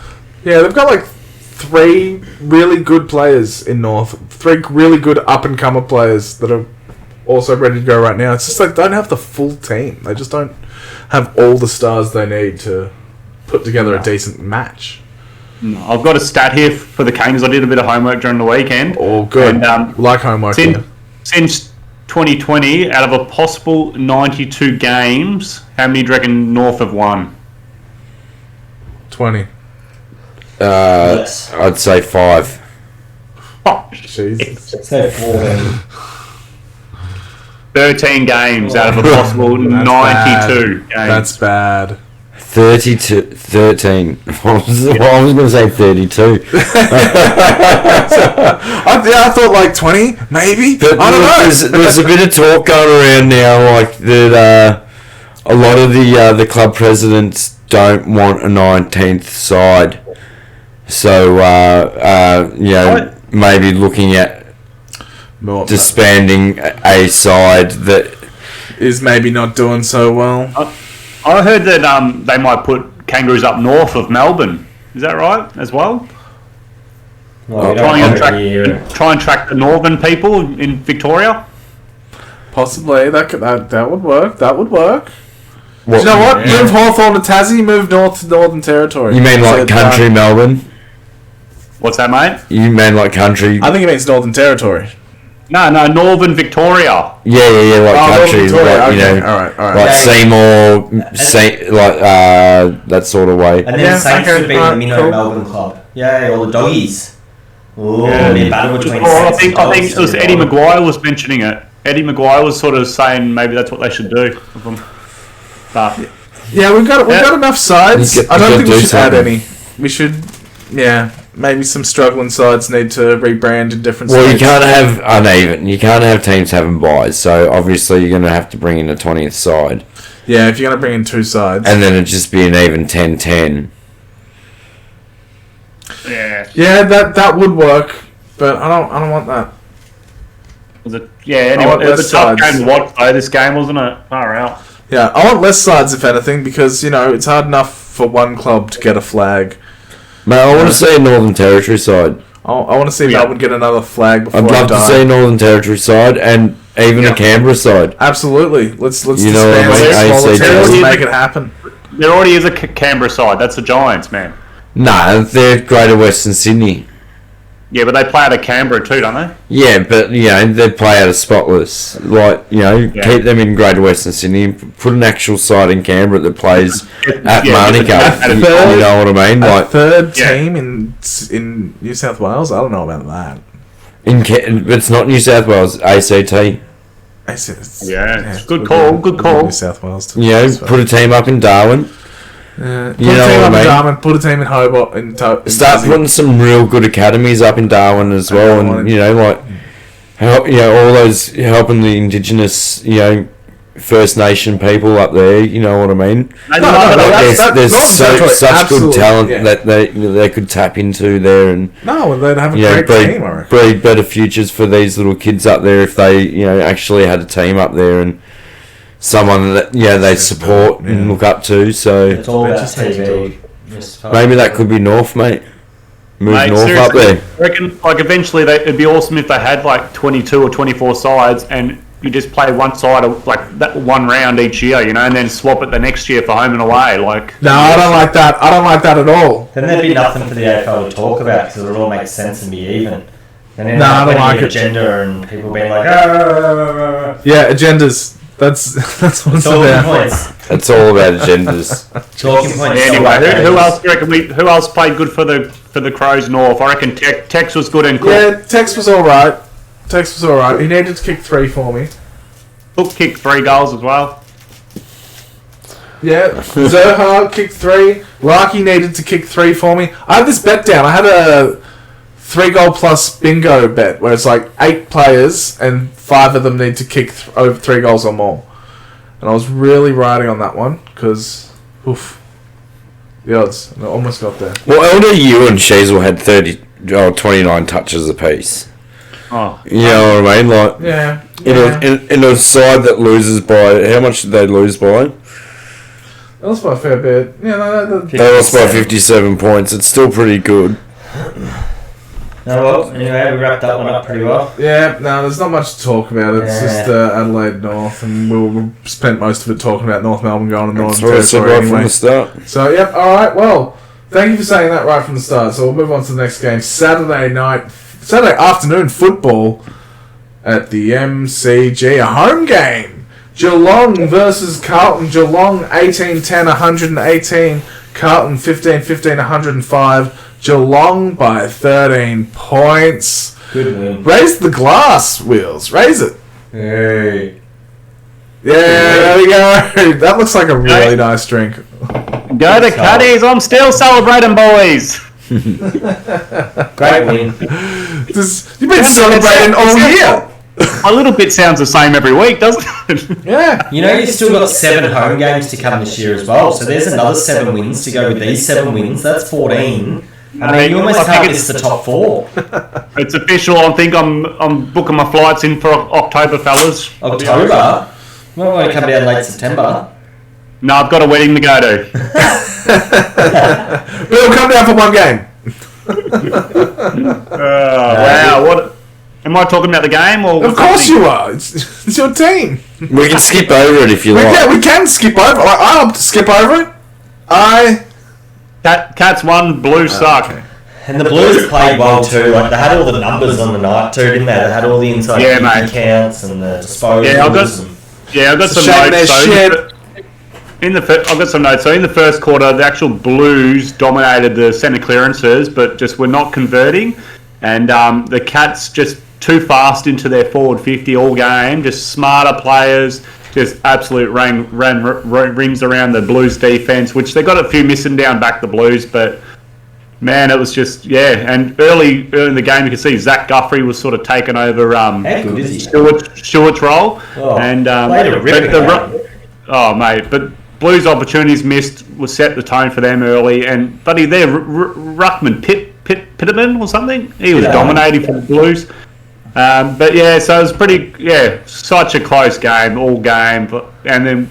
Yeah, they've got like 3 really good players in North. 3 really good up-and-comer players that are also ready to go right now. It's just like they don't have the full team. They just don't have all the stars they need to put together a decent match. I've got a stat here for the Canes. I did a bit of homework during the weekend. Oh, good. And, like homework. Since 2020, out of a possible 92 games, how many do you reckon North have won? 20. Yes. I'd say 5. Oh, Jeez. So 14. 13 games out of a possible 92 games. That's bad. 13. I was going to say 32. I thought like 20, maybe. But I don't know. There's a bit of talk going around now, like that a lot of the club presidents don't want a 19th side. So, maybe looking at disbanding a side that is maybe not doing so well. I heard that they might put Kangaroos up north of Melbourne. Is that right as well? Well, Try and track the northern people in Victoria. Possibly that would work. That would work. Do you know what? Yeah. Move Hawthorn to Tassie. Move north to Northern Territory. You mean like country Melbourne? What's that, mate? You mean like country? I think it means Northern Territory. No, Northern Victoria. Yeah, like country, Victoria, like, you okay. know, All right. like Seymour, that sort of way. And then Saints would be the Minnow cool. Melbourne club. Yeah, or the Doggies. Ooh, Yeah. be a battle between I Saints think and it was Dogs. Eddie Maguire was mentioning it. Eddie Maguire was sort of saying maybe that's what they should do. With them. But Yeah, we've got enough sides. You get- I don't you think gotta we do should add something. any. We should, maybe some struggling sides need to rebrand in different. Well, you states. can't have uneven. You can't have teams having buys. So obviously you're going to have to bring in a 20th side, Yeah, if you're gonna bring in two sides. and then it'd just be an even 10-10. yeah, Yeah, that would work, but I don't want that. was it? Yeah, I want anyway, it was a less tough sides. game to watch though. This game wasn't it? Far out. Yeah, I want less sides if anything, because it's hard enough for one club to get a flag. Mate, I want to see a Northern Territory side. I want to see Yeah. Melbourne get another flag before I'd I love to die. see a Northern Territory side and even Yeah. a Canberra side. Absolutely. Let's You know disband what I mean? these smaller ACT. teams and make it happen. There already is a Canberra side. That's the Giants, man. Nah, they're Greater Western Sydney. Yeah, but they play out of Canberra too, don't they? Yeah, but they play out of Spotless. Like, keep them in Greater Western Sydney. Put an actual side in Canberra that plays at Yeah, Monaco. but You third- know what I mean? A Like third Yeah. team in New South Wales? I don't know about that. it's not New South Wales, ACT. Yeah, good call, good call. New South Wales too. Put a team up in Darwin. Put You a know team what up I in mean? Darwin, put a team in Hobart. In Start Tassie. putting some real good academies up in Darwin as well, and help all those helping the Indigenous First Nation people up there. You know what I mean? Maybe No, like no, that. There's Northern Territory, such good absolutely, talent yeah. that they could tap into there, and No, they'd have a great team, I reckon. breed better futures for these little kids up there if they actually had a team up there and someone that they support and Yeah. look up to. So It's all about Just takes TV. maybe that could be North, mate. Move Mate, North up seriously, there. I reckon, eventually it'd be awesome if they had like 22 or 24 sides and you just play one side of that one round each year, and then swap it the next year for home and away. No, I don't like that. I don't like that at all. Then there'd be nothing for the AFL to talk about because it would all make sense and be even. And then No, I don't when like the it. agenda and people being like, "Ah." Yeah, agendas. That's what it's Talking about. points. It's all about agendas. Talking points. Anyway, who else do you reckon who else played good for the Crows North? I reckon Tex was good and Cook. Yeah, Tex was alright. He needed to kick 3 for me. Cook kicked 3 goals as well. Yeah, Zerha kicked 3. Larky needed to kick 3 for me. I had this bet down. I had a 3-goal plus bingo bet where it's like 8 players and 5 of them need to kick over 3 goals or more. And I was really riding on that one because, the odds. I almost got there. Well, LDU and Sheasel had 29 touches apiece. Oh, You know what I mean? Like Yeah. in a side that loses by how much did they lose by? That was by a fair bit. Yeah, no, They lost by 57 points. It's still pretty good. No, well, anyway, we wrapped that one up pretty well. yeah, no, there's not much to talk about. It's Yeah. just Adelaide North, and we spent most of it talking about North Melbourne going to That's Northern what I said Territory right from anyway. the start. So, yep, alright, well, thank you for saying that right from the start. So we'll move on to the next game. Saturday afternoon football at the MCG, a home game. Geelong versus Carlton. Geelong 18-10, 118. Carlton 15-15, 105. Geelong by 13 points. Good win. Raise the glass, Wheels. Raise it. Hey. Yeah, there we go. That looks like a really nice drink. go to Cuddies! I'm still celebrating, boys. Great win. You've been celebrating all year. A little bit sounds the same every week, doesn't it? Yeah. You've still got 7 home games to come this year as well. So there's another 7 wins to go with these 7 wins. That's 14. I mean, you almost can't miss the top 4. It's official. I think I'm booking my flights in for October, fellas. October? Well, want to come down late September. No, I've got a wedding to go to. We'll come down for one game. Wow, what? Am I talking about the game or? Of course you are. It's your team. We can skip over it if you like. We can skip over. Like, I opt to skip over it. Cats won, Blue suck. Okay. And the Blues played well too. Like, they had all the numbers on the night too, didn't they? They had all the inside counts and the disposals. Yeah, I've got some notes. I've got some notes. So in the first quarter, the actual Blues dominated the centre clearances, but just were not converting. And the Cats just too fast into their forward 50 all game. Just smarter players. Just absolute rings around the Blues defence, which they got a few missing down back the Blues, but man, it was just, and early in the game you could see Zach Guthrie was sort of taken over how good is he? Stewart's role. But Blues opportunities missed was set the tone for them early, and buddy there, Ruckman Pitterman or something, he was dominating for the Blues. So it was such a close game, all game, and then,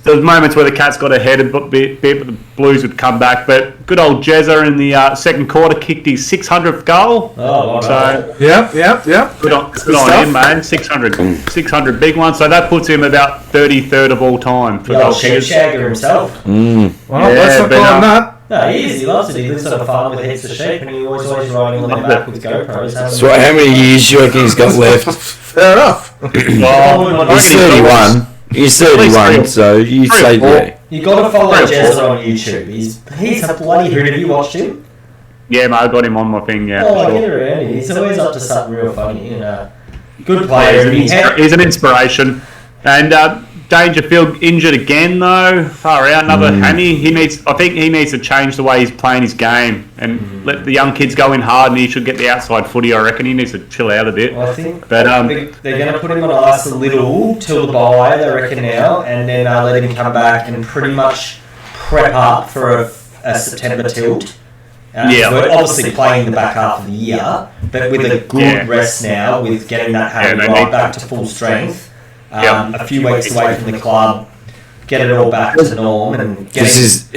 there was moments where the Cats got ahead a bit, but the Blues would come back. But good old Jezza in the second quarter kicked his 600th goal. Yep. Good on him, man. 600 big one. So that puts him about 33rd of all time. For Shagger himself. Well, let's not call him that. No, he is. He loves it. He lives on a farm with heaps of sheep, and he always riding on their back with GoPros. So how many years do you reckon he's got left? Fair enough. He's 31. He's 31, so you say that. You got to follow Jezza on YouTube. He's a bloody hoot. Have you watched him? Yeah, mate, I got him on my thing. Yeah. Get around him. He's always up to something real funny. Good player. He's an inspiration. And Dangerfield injured again though. Far out, another hammy. I think he needs to change the way he's playing his game and let the young kids go in hard, and he should get the outside footy. I reckon he needs to chill out a bit. Well, I think they're going to put him on ice a little till the bye, they reckon now, and then let him come back and pretty much prep up for a September tilt. We're obviously playing the back half of the year, but with a good rest now, with getting that hammy right back to full strength. A few weeks away from the club, get it all back to norm, and this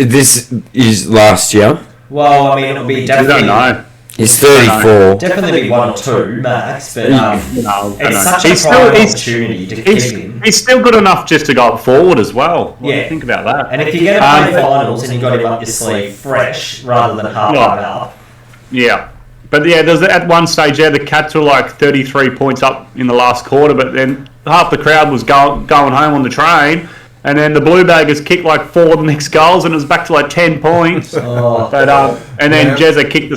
is last year. Well, I mean, it'll be definitely. We don't know. He's 34. Definitely be 1 or 2 max, but it's such a prime opportunity to keep him. He's still good enough just to go forward as well. Think about that. And if you're going to play finals and you got him up your sleeve fresh rather than half up. Yeah. But there's at one stage the Cats were like 33 points up in the last quarter, but then half the crowd was going home on the train, and then the Blue Baggers kicked like 4 next goals, and it was back to like 10 points. And then Jezza kicked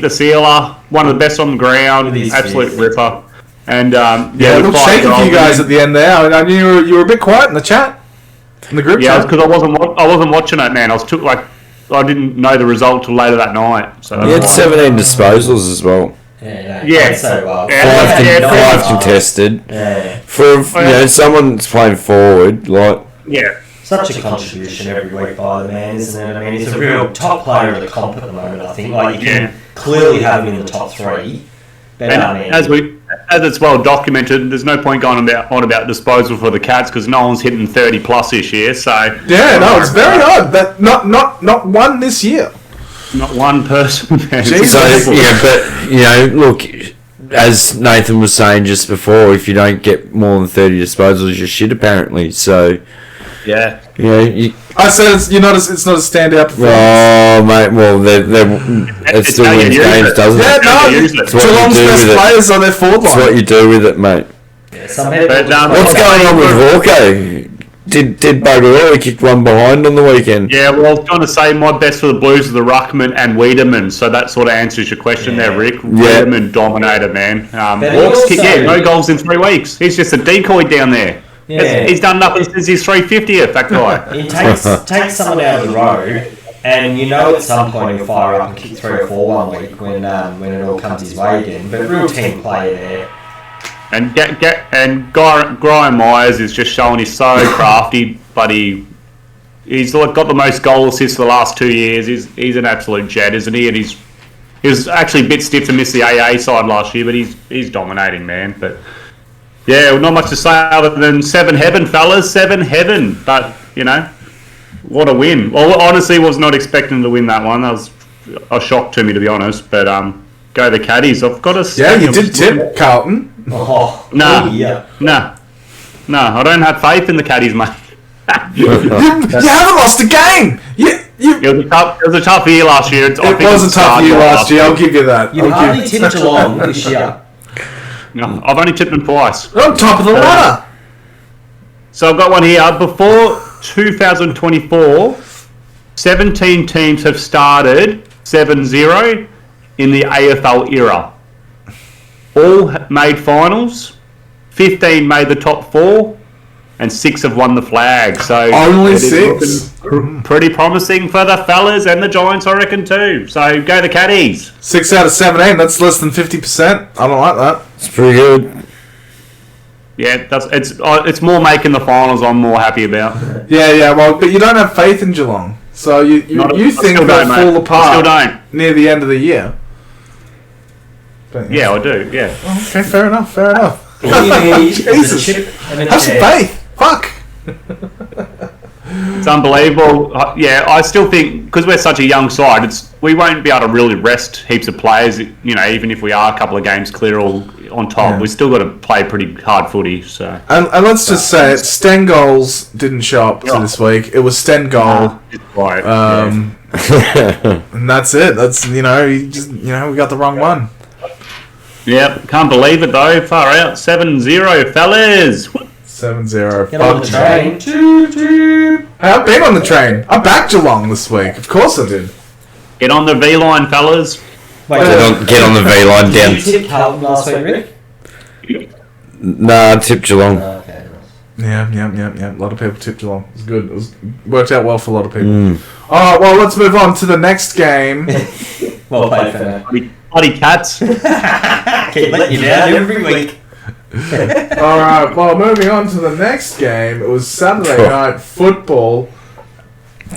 the sealer, one of the best on the ground, absolute ripper. And it looked shaky for you guys at the end there. I knew you were a bit quiet in the chat, in the group chat. Yeah, because I wasn't watching it, man. I didn't know the result till later that night. So he had 17 disposals as well. So well. 5 contested. For someone that's playing forward, such a contribution every week by the man, isn't it? I mean, he's a real top player of the comp at the moment. I think you can clearly have him in the top 3. But as it's well documented, there's no point going on about disposal for the Cats because no one's hitting 30 plus this year. So it's very odd that not one this year. Not one person. Look, as Nathan was saying just before, if you don't get more than 30 disposals, you're shit apparently. So I said it's not a standout performance. Oh mate, well it still wins games, doesn't it? Geelong's best players on their forward line. That's what you do with it, mate. What's going on with Hawke? Did bugger all? He kicked one behind on the weekend. Yeah, well, I was trying to say my best for the Blues are the Ruckman and Wiedemann, so that sort of answers your question there, Rick. Wiedemann dominated, man. Hawke's kicked no goals in 3 weeks. He's just a decoy down there. Yeah. He's done nothing since his 350th, that guy. He takes someone out of the road, and at some point he'll fire up and kick 3 or 4 one week when it all comes his way again. But real team player there. And Graham Myers is just showing he's so crafty, but he's got the most goal assists for the last 2 years. He's an absolute jet, isn't he? And he was actually a bit stiff to miss the AA side last year, but he's dominating, man. But not much to say other than 7 heaven, fellas, 7 heaven. But what a win! Well, honestly, was not expecting to win that one. That was a shock to me, to be honest. But go the Caddies. I've got to. Yeah, you did tip Carlton. No, I don't have faith in the Caddies, mate. you haven't lost a game. It was a tough year last year. It was a tough year last year. I'll give you that. You've hardly tipped Geelong this year. No, I've only tipped them twice. We're on top of the ladder. So I've got one here. Before 2024, 17 teams have started 7-0 in the AFL era. All made finals. 15 made the top 4. And 6 have won the flag. So only it is 6. Pretty promising for the fellas and the Giants, I reckon, too. So go the Caddies. 6 out of 17. That's less than 50%. I don't like that. It's pretty good. Yeah, it's more making the finals. I'm more happy about. Yeah. Well, but you don't have faith in Geelong, so you think they'll fall apart. I still don't. Near the end of the year. But, Yeah, I do. Yeah. Okay, fair enough. Jesus. Have some faith. Fuck. It's unbelievable. Yeah, I still think because we're such a young side, we won't be able to really rest heaps of players. You know, even if we are a couple of games clear or on top, Yeah. we still got to play pretty hard footy. So And let's just say it. Stengoals didn't show up to this week. It was Stengol. it's right. And that's it. That's we got the wrong one. Yep, can't believe it though. Far out, 7-0, fellas. 7-0. Get on the train. Hey, I've been on the train. I backed Geelong this week. Of course I did. Get on the V line, fellas. Wait, Get on the V line down. Did you tip Carlton last week, Rick? Nah, tip Geelong. Okay. Yeah. A lot of people tipped Geelong. It was good. It worked out well for a lot of people. All right, well, let's move on to the next game. Well played, Fernando. Bloody cats. Keep letting you down every week. All right, well, moving on to the next game. It was Saturday night football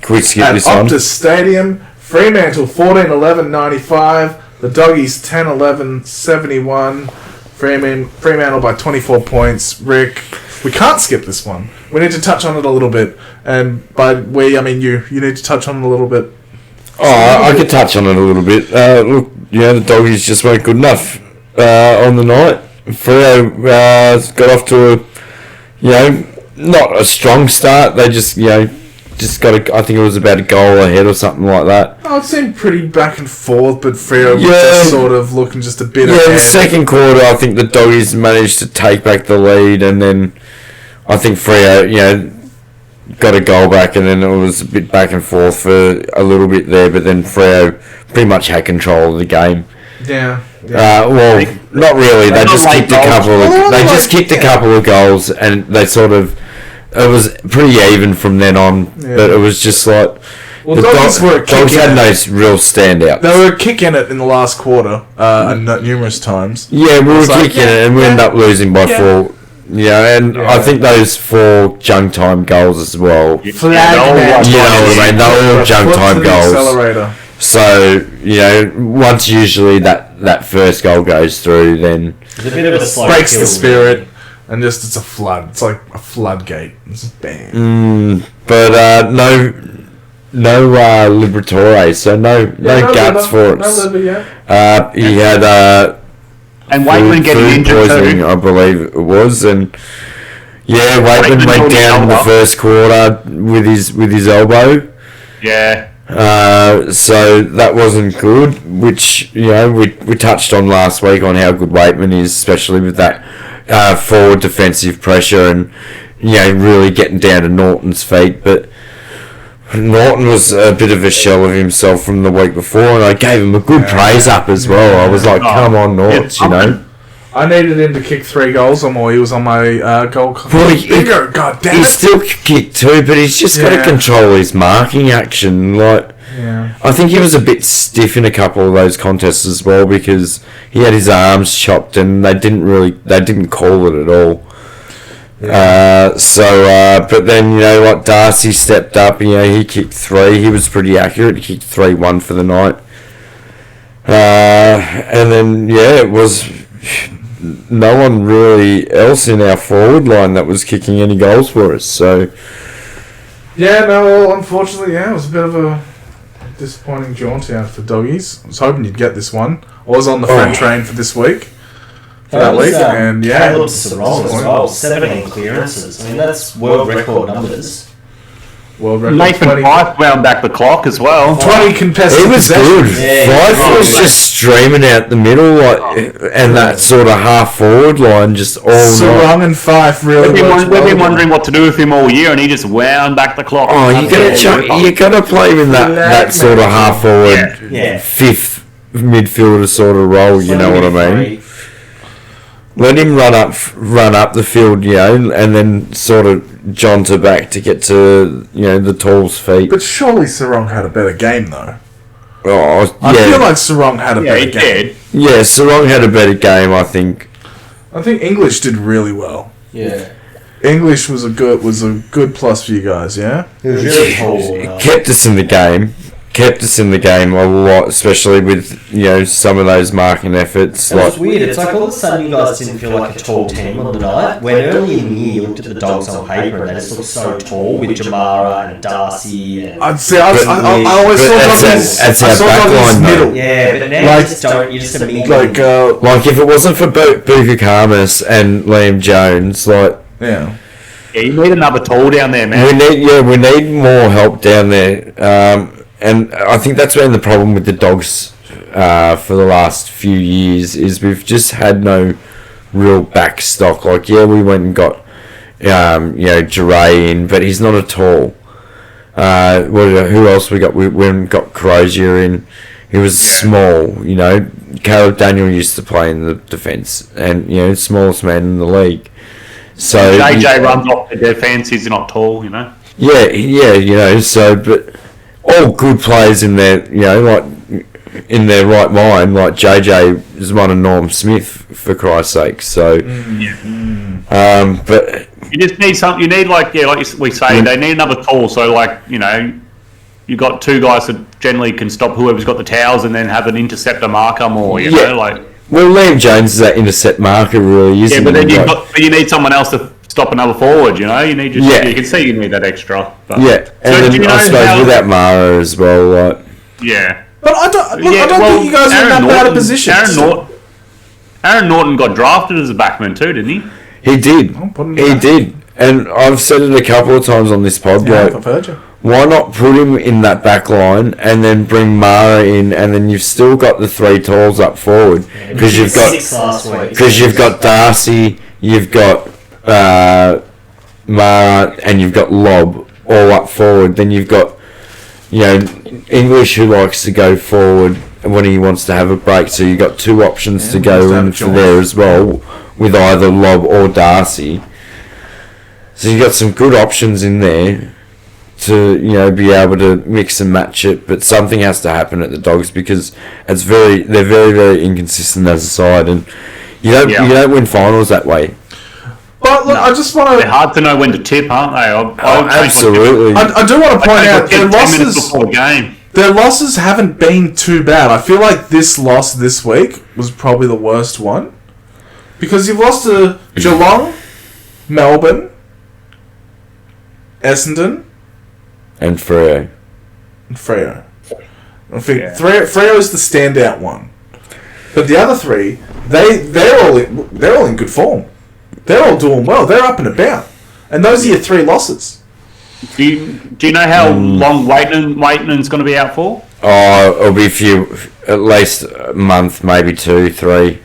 Can we skip at this on? Optus Stadium. Fremantle 14-11-95. The Doggies 10-11-71. Fremantle by 24 points. Rick, we can't skip this one. We need to touch on it a little bit. And by we, I mean you. You need to touch on it a little bit. Oh, I could touch on it a little bit. Look, the Doggies just weren't good enough on the night. Freo got off to not a strong start. They just got I think it was about a goal ahead or something like that. Oh, it seemed pretty back and forth, but Freo was Yeah. just sort of looking just a bit Yeah, ahead. the second quarter, I think the Doggies managed to take back the lead, and then I think Freo, got a goal back, and then it was a bit back and forth for a little bit there, but then Freo pretty much had control of the game. Yeah. Well, not really. They just kicked a couple. They just kicked a couple of goals, and they sort of. It was pretty even from then on, but it was just like Well, the Doggies were Dogs had kicking no it. real standout. They were kicking it in the last quarter, numerous times. Yeah, we were It's like, kicking it, and we ended up losing by 4. And Yeah. I think those 4 junk time goals as well. Flag man. You know what I mean? They were all junk Foot time to the goals. accelerator. So once usually that first goal goes through, then It's a bit of a slow Breaks kill, the spirit, and just it's a flood. It's like a floodgate. It's bam. but no Liberatore, so no guts for it. He had And Waitman getting food injured poisoning, too. I believe it was, and Waitman went down in the first quarter with his elbow. Yeah. So that wasn't good, which we touched on last week on how good Waitman is, especially with that forward defensive pressure and really getting down to Norton's feet. But Norton was a bit of a shell of himself from the week before, and I gave him a good praise up as well. I was like, "Come on, Norts," I needed him to kick 3 goals or more. He was on my goal. Well, Bigger, God damn He it! still kicked 2, but he's just got to Yeah. control his marking action. I think he was a bit stiff in a couple of those contests as well because he had his arms chopped and they didn't call it at all. But then Darcy stepped up. He kicked 3. He was pretty accurate. He kicked 3-1 for the night. And then it was no one really else in our forward line that was kicking any goals for us. So Unfortunately, it was a bit of a disappointing jaunt out for Doggies. I was hoping you'd get this one. I was on the front train for this week. For that week, and Caleb Sarong as well, 17 clearances. I mean, that's world record numbers. World record. Nathan 20, Fyfe wound back the clock as well. 20 contested He was good. possessions. Fyfe was just streaming out the middle, and that sort of half forward line just all night. Sarong and Fyfe really We've been wondering what to do with him all year, and he just wound back the clock. Oh, you gotta play him in that sort of half forward, fifth midfielder sort of role. You know what I mean? Let him run up the field, and then sort of jaunter back to get to the tall's feet. But surely Sarong had a better game though. Oh, yeah. I feel like Sarong had a better game. Did. Yeah, Sarong had a better game, I think. I think English did really well. Yeah. English was a good plus for you guys, yeah? It was really cool. Kept us in the game. Kept us in the game a lot, especially with some of those marking efforts. It was weird. It's like all of a sudden you guys didn't feel like a tall team on the night. When early in the year you looked at the Dogs on paper and they just looked so tall with Jamara and Darcy. And I always thought that's our backline middle. Yeah, but now you just don't. You just immediately like if it wasn't for Buka Karmas and Liam Jones, yeah, you need another tall down there, man. we need more help down there. And I think that's been the problem with the Dogs for the last few years is we've just had no real back stock. Like, we went and got, Jure in, but he's not at all. Who else we got? We went and got Crozier in. He was small, Caleb Daniel used to play in the defence and, smallest man in the league. So JJ runs off the defence, he's not tall, Yeah, but all good players in their, in their right mind. Like JJ is one of Norm Smith, for Christ's sake. So, but you just need something. You need like we say, they need another tall. So you got two guys that generally can stop whoever's got the towels, and then have an interceptor marker more. You know, like. Well, Liam Jones is that intercept marker, really, isn't but then he? you need someone else to stop another forward, you need you can see you need that extra. But. Yeah, and then I suppose without Mara as well, Yeah. But I don't think you guys are in that bad a position. Aaron Norton got drafted as a backman too, didn't he? He did. He did. And I've said it a couple of times on this pod, I've heard you. Why not put him in that back line and then bring Mara in, and then you've still got the three talls up forward because you've got Darcy, you've got Mara, and you've got Lob all up forward. Then you've got English, who likes to go forward when he wants to have a break. So you've got two options to go in for there as well, with either Lob or Darcy. So you've got some good options in there to be able to mix and match it, but something has to happen at the Dogs because they're very, very inconsistent as a side, and you don't win finals that way. But look, I just want to. They're hard to know when to tip, aren't they? Absolutely. I do want to point out their losses. Before the game. Their losses haven't been too bad. I feel like this loss this week was probably the worst one because you've lost to Geelong, Melbourne, Essendon. And Freo. I think Freo is the standout one, but the other three, they're all in good form. They're all doing well. They're up and about, and those are your three losses. Do you know how long Waitman's going to be out for? Oh, it'll be at least a month, maybe 2, 3.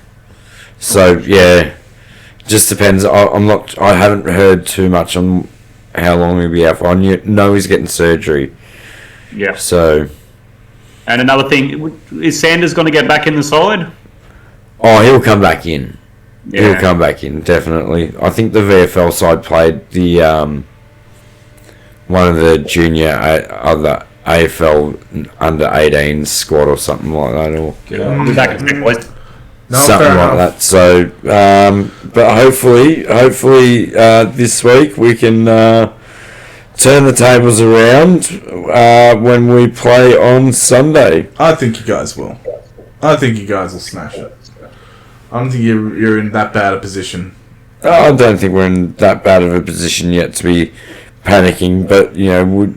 So just depends. I haven't heard too much on how long he'll be out for. I know he's getting surgery. Yeah. So. And another thing, is Sanders going to get back in the side? Oh, he'll come back in. Yeah. He'll come back in, definitely. I think the VFL side played the one of the junior other AFL under 18 squad or something like that, or back in boys. Something like that. So, but hopefully, this week we can turn the tables around when we play on Sunday. I think you guys will. I think you guys will smash it. I don't think you're in that bad a position. I don't think we're in that bad of a position yet to be panicking, but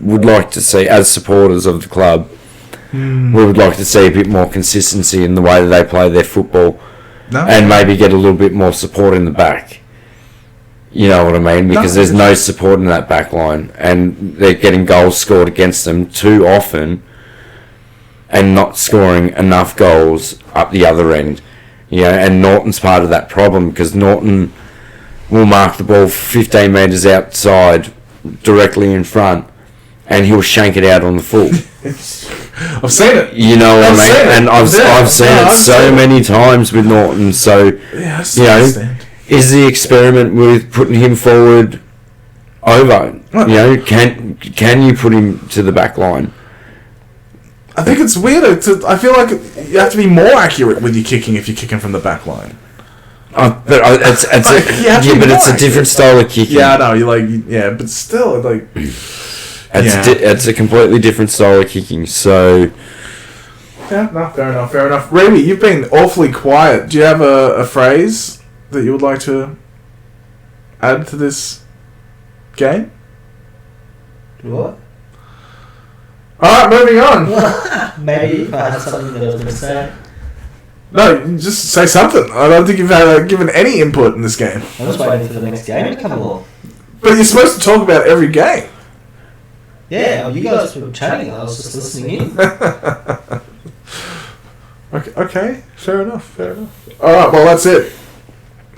would like to see, as supporters of the club, we would like to see a bit more consistency in the way that they play their football, and maybe get a little bit more support in the back. You know what I mean? Because there's no support in that back line, and they're getting goals scored against them too often and not scoring enough goals up the other end. You know, and Norton's part of that problem, because Norton will mark the ball 15 metres outside directly in front, and he'll shank it out on the full. I've seen it. You know what I mean? And I've seen it so many times with Norton. So, you know, is the experiment with putting him forward over? You know, can you put him to the back line? I think it's weird. I feel like you have to be more accurate with your kicking if you're kicking from the back line. But it's a different style of kicking. Yeah, I know. But still, it's a completely different style of kicking. So, yeah, no, fair enough. Remy, you've been awfully quiet. Do you have a phrase that you would like to add to this game? What? Alright, moving on. Maybe if I had something that I was going to say. No, just say something. I don't think you've given any input in this game. I'm just waiting for the next game to come along. But you're supposed to talk about every game. Yeah, well, you guys were chatting. I was just listening in. Okay, fair enough. Alright, well, that's it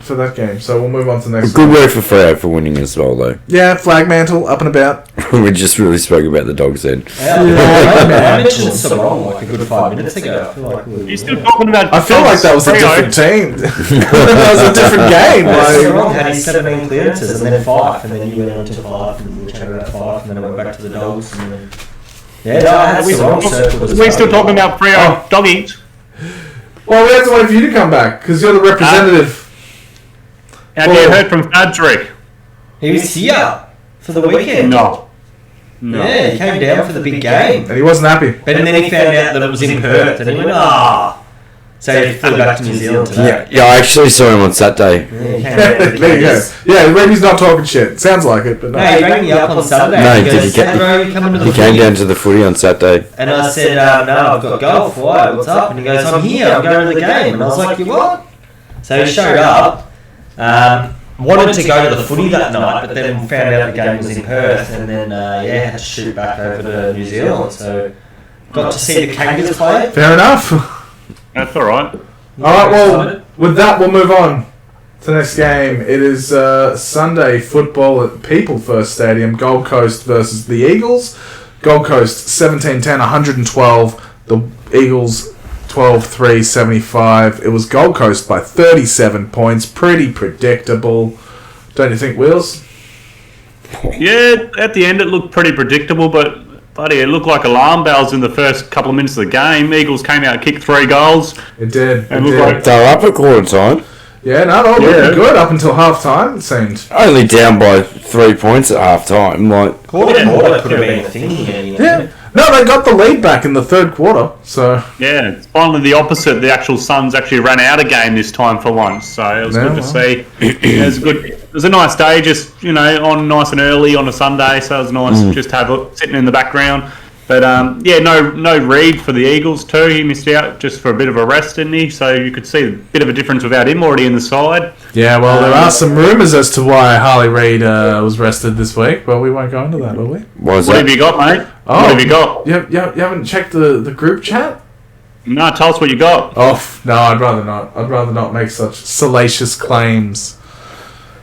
for that game. So we'll move on to the next good one. work for Freo for winning as well, though. Yeah, flag mantle, up and about. We just really spoke about the dogs then. I mentioned Sarong like a good 5 minutes ago. I feel like You're still talking about... I feel like that was a different team. That was a different game. Sarong had his 17 clearances and then 5, and then you went on to 5, and we chatted about 5, and then I went back to the dogs. And then... Yeah, no, I had Sarong circled. We're still talking about Freo doggies. Well, we have to wait for you to come back, because you're the representative. Have you heard from Fadrick? He was here for the weekend. No. Yeah, he came down for the big game. And he wasn't happy. But then he found out that it was in Perth, and he went, So he flew back to New Zealand today. Yeah, I actually saw him on Saturday. There you go. Yeah, Remy's not talking shit. Sounds like it, but no. No, he rang me up on Saturday. No, he did goes, he hey bro, you coming to the He came footy? down to the footy on Saturday. And I said, no, I've got golf. Why? What's up? And he goes, I'm here. I'm going to the game. And I was like, you what? So he showed up. Wanted to go to the footy that night, but then found out the game was in Perth, and then had to shoot back over to New Zealand. So got to see the Kangas play. Fair enough. That's all right. Alright, well, with that, we'll move on to the next game. It is Sunday football at People First Stadium, Gold Coast versus the Eagles. Gold Coast 17-10, 112. The Eagles 12-3, 75. It was Gold Coast by 37 points. Pretty predictable. Don't you think, Wheels? Yeah, at the end it looked pretty predictable, but buddy, it looked like alarm bells in the first couple of minutes of the game. Eagles came out and kicked 3 goals. It did. And It looked did. like They were up at quarter time. Yeah, no, looking good up until half time, it seemed. Only down by 3 points at half time. Like, Quarter could have been a thing here. You know? Yeah. No, they got the lead back in the third quarter, so... yeah, it's finally the opposite. The actual Suns actually ran out of game this time for once, so it was good to see. It was a nice day, just, on nice and early on a Sunday, so it was nice just to have it sitting in the background. But, no Reid for the Eagles too. He missed out just for a bit of a rest, didn't he? So you could see a bit of a difference without him already in the side. Yeah, well, there are some rumours as to why Harley Reid was rested this week, but we won't go into that, will we? What have you got, mate? Oh, what have you got? You haven't checked the group chat? No, tell us what you got. Oh, no, I'd rather not. I'd rather not make such salacious claims.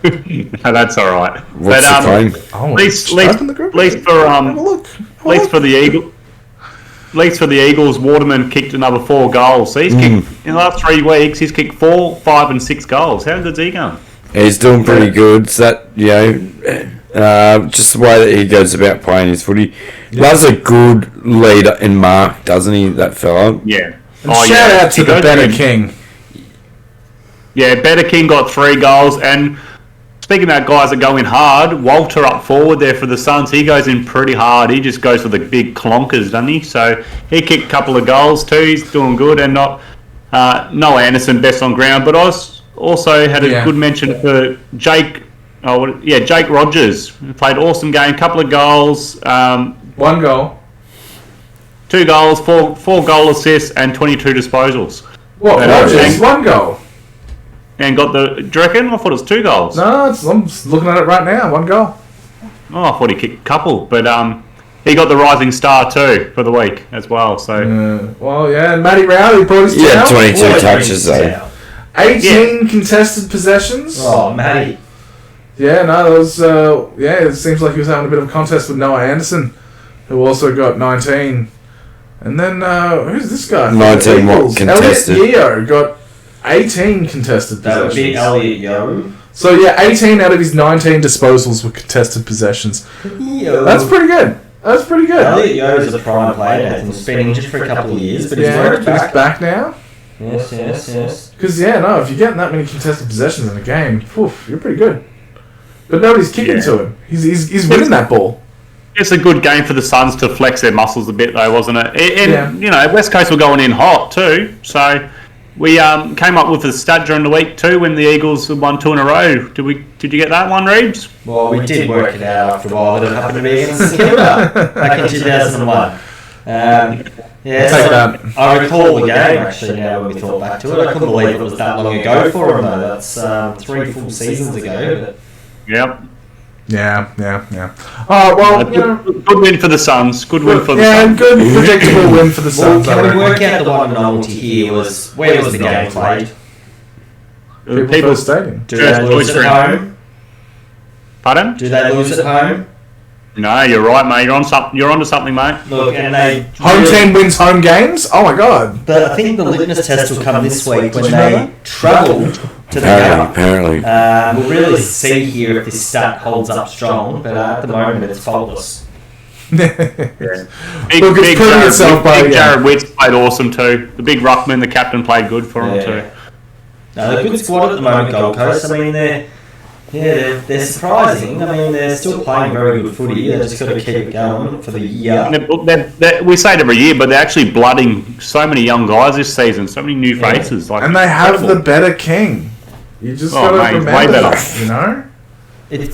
No, that's all right. what's the claim? Oh, Least open the group chat. Have a look. for the Eagles, Waterman kicked another 4 goals. So he's kicked in the last 3 weeks. He's kicked 4, 5, and 6 goals. How good's he going? He's doing pretty good. So that, just the way that he goes about playing his footy. Loves a good leader in mark, doesn't he, that fella? Yeah. And shout out to the Better King. Yeah, Better King got 3 goals. And speaking about guys that go in hard, Walter up forward there for the Suns, he goes in pretty hard. He just goes for the big clonkers, doesn't he? So he kicked a couple of goals too. He's doing good. And not Noah Anderson, best on ground. But I also had a good mention for Jake Rogers. He played awesome game, couple of goals. 1 goal. 2 goals, 4 goal assists, and 22 disposals. What, Rogers? 1 goal? and got the. Do you reckon? I thought it was 2 goals. No, I'm just looking at it right now. 1 goal. Oh, I thought he kicked a couple, but he got the rising star too for the week as well. So Well, yeah, and Matty Rowley brought his Yeah, tail. 22 touches though. 18 contested possessions. Oh, Matty. Yeah, no, that was, it seems like he was having a bit of a contest with Noah Anderson, who also got 19. And then, who's this guy? 19 what contested? Elliot Yeo got 18 contested That would be possessions. Elliot Yeo. So, yeah, 18 out of his 19 disposals were contested possessions. That's pretty good. That's pretty good. Elliot Yeo is a prime player, Nathan. He's been injured for a couple of years, but he's Yeah, back. he's back now. Yes. Because, if you're getting that many contested possessions in a game, you're pretty good. But nobody's kicking to him. He's winning that ball. it's a good game for the Suns to flex their muscles a bit, though, wasn't it? And you know, West Coast were going in hot too, so. We came up with a stat during the week too when the Eagles won 2 in a row. Did you get that one, Reeves? Well, we did work it out after a while that it happened to be against St Kilda back in 2001. I recall the game actually now when we thought back to it. I couldn't believe it was that long ago for them though. That's 3 full seasons ago. But Yep. Yeah. Oh, well, good win for the Suns. Good win for the Yeah, Suns. good predictable win for the well, Suns. can we work out the one novelty here was where was the game played? People's Stadium. Do they lose at home? Pardon? Do they lose at home? No, you're right, mate. You're onto something, mate. Look, and they Home team wins home games? Oh my god. But I think the litmus test will come this week when they travelled to the game. Apparently. We'll really see here if this stat holds up strong, but at the moment it's faultless. Big Jared Witts played awesome too. The big ruckman, the captain, played good for him too. No, they're a good squad at the moment, Gold Coast. I mean, they're surprising. I mean, they're still playing very good footy. They've just got to keep it going for the year. We say it every year, but they're actually blooding so many young guys this season, so many new faces. Like, and they have the better king. You just got to remember way better. that, you know? He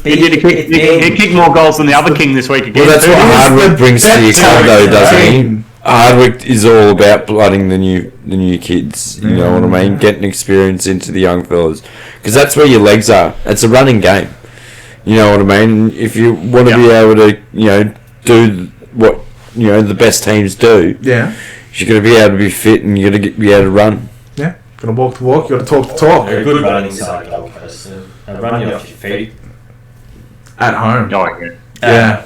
kicked more goals than the other king this week again. Well, that's what Hardwick brings to the club, though, doesn't he? Hardwick is all about blooding the new kids. You know what I mean? Getting experience into the young fellas, because that's where your legs are. It's a running game. You know what I mean? If you want to be able to, do what the best teams do. Yeah. You got to be able to be fit, and you got to be able to run. Yeah. Got to walk the walk. You got to talk the talk. They're a good running side, Gold Coast. Run you off your feet. At home. Oh, yeah.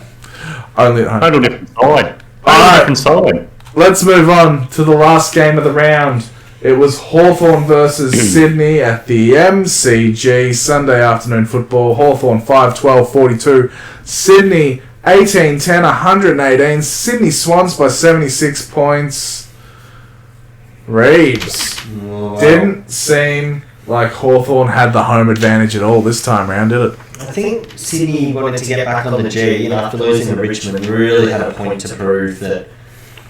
Only at home. Total different side. Alright, let's move on to the last game of the round. It was Hawthorn versus Sydney at the MCG, Sunday afternoon football. Hawthorn 5-12-42. Sydney 18-10, 118. Sydney Swans by 76 points. Reeves. Didn't seem like Hawthorn had the home advantage at all this time round, did it? I think Sydney wanted to get back on the G, and after losing to Richmond, really had a point to prove that,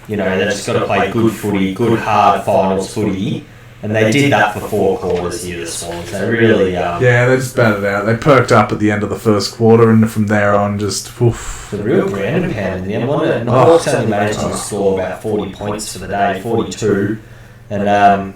they've just got to play good footy, good hard finals footy, and they did that for 4 quarters here, the Swans. They really... they just batted out. They perked up at the end of the first quarter, and from there on, just... Oof. The real ground and pound in the end, wasn't it? And the Hawks only managed to score about 40 points for the day, 42, and...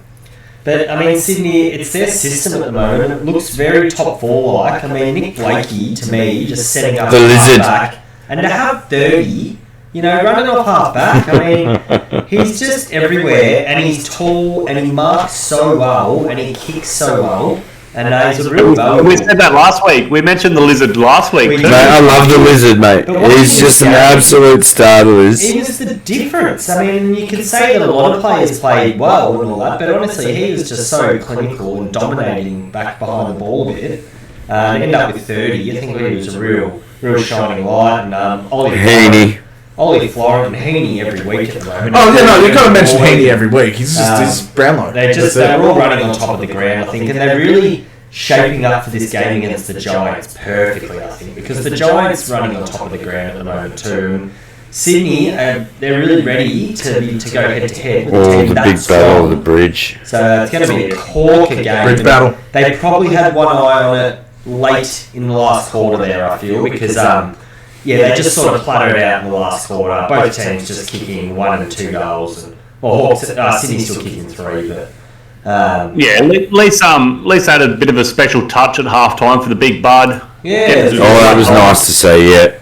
But, I mean, Sydney, it's their system at the moment. It looks very top 4-like. I mean, Nick Blakey, to me, just setting up the lizard back. And to have 30, running off half back, I mean, he's just everywhere. And he's tall, and he marks so well, and he kicks so well. And he's a real valuable. We said that last week. We mentioned the lizard last week. Mate, I love the lizard, mate. He's just an absolute starter. It was the difference. I mean, you can say that a lot of players played well and all that, but honestly, he was just so clinical and dominating back behind the ball a bit. Ended up with 30. I think he was a real shining light. And Ollie Florent and Heaney every week at the moment. You've got to mention Heaney every week. He's just he's Brownlow. They're all running on top of the ground, I think, and they're really shaping up for this game against the Giants perfectly, I think, because the Giants running on top of the ground at the moment too. And Sydney, they're really ready to go head to head with a team the that big strong. battle of the bridge. So it's going to be a corker game. Bridge battle. They probably had one eye on it late in the last quarter there, I feel, because they just sort of cluttered out in the last quarter. Both teams just kicking 1 and 2 goals. And Sydney's still kicking 3, but Yeah, at least had a bit of a special touch at half time for the big bud. Yeah. That was nice to see, yeah.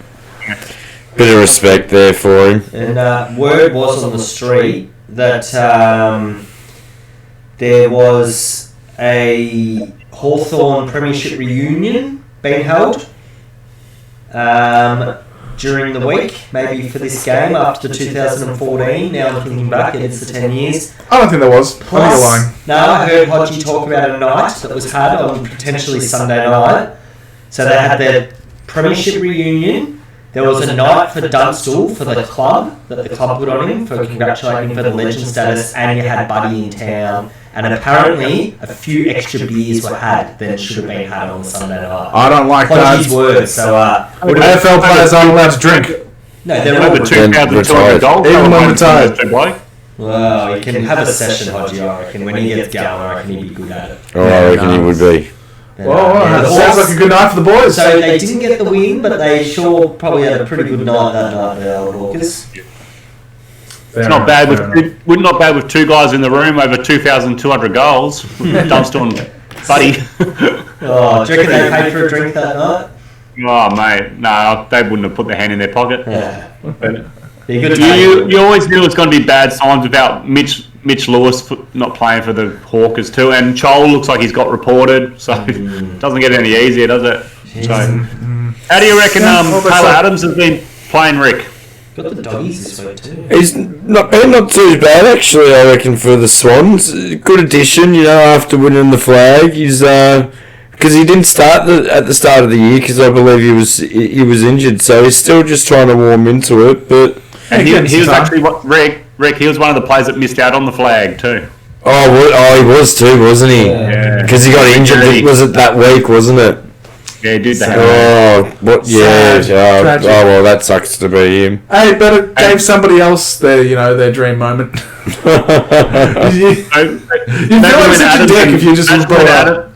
Bit of respect there for him. And word was on the street that there was a Hawthorn Premiership reunion being held during the week, maybe for this game after 2014. Now looking back, it's the 10 years. I don't think there was. I think you're lying. No, I heard Hodgie talk about a night that was had on potentially Sunday night. So they had their Premiership reunion. There was a night for Dunstall for the club that the club put on him for congratulating him for the legend status, and you had Buddy in town. And apparently, a few extra beers were had than should have been had on the Sunday night. I don't like that. Hodgie's words. So, AFL players aren't allowed to drink. no, they're all Over 2,200 goals. Even when retired. Well, you can have a session, Hodgie, I reckon. When he gets going, I reckon he'd be good at it. Oh, I reckon he would be. Well, sounds like a good night for the boys. So they didn't get the win, but they sure probably had a pretty good night that night, the old Hawkers. It's not bad with two guys in the room over 2,200 goals. Dunstall and Buddy. Oh, do you reckon they paid for a drink that night? Oh, mate, no, they wouldn't have put their hand in their pocket. Yeah. But You you always knew it's going to be bad signs about Mitch Lewis not playing for the Hawkers too, and Chol looks like he's got reported, so it doesn't get any easier, does it? So, how do you reckon Taylor Adams has been playing, Rick? got the doggies this week too. He's not too bad actually. I reckon for the Swans, good addition. After winning the flag, he's because he didn't start at the start of the year because I believe he was injured, so he's still just trying to warm into it. But and he was actually Rick. He was one of the players that missed out on the flag too. Oh, he was too, wasn't he? Yeah. Because he got injured. Was it that week? Wasn't it? Yeah, he did that. Oh, what? Yeah. Tragic. Well, that sucks to be him. Hey, but it gave somebody else their dream moment. you feel like such a dick if you just brought up.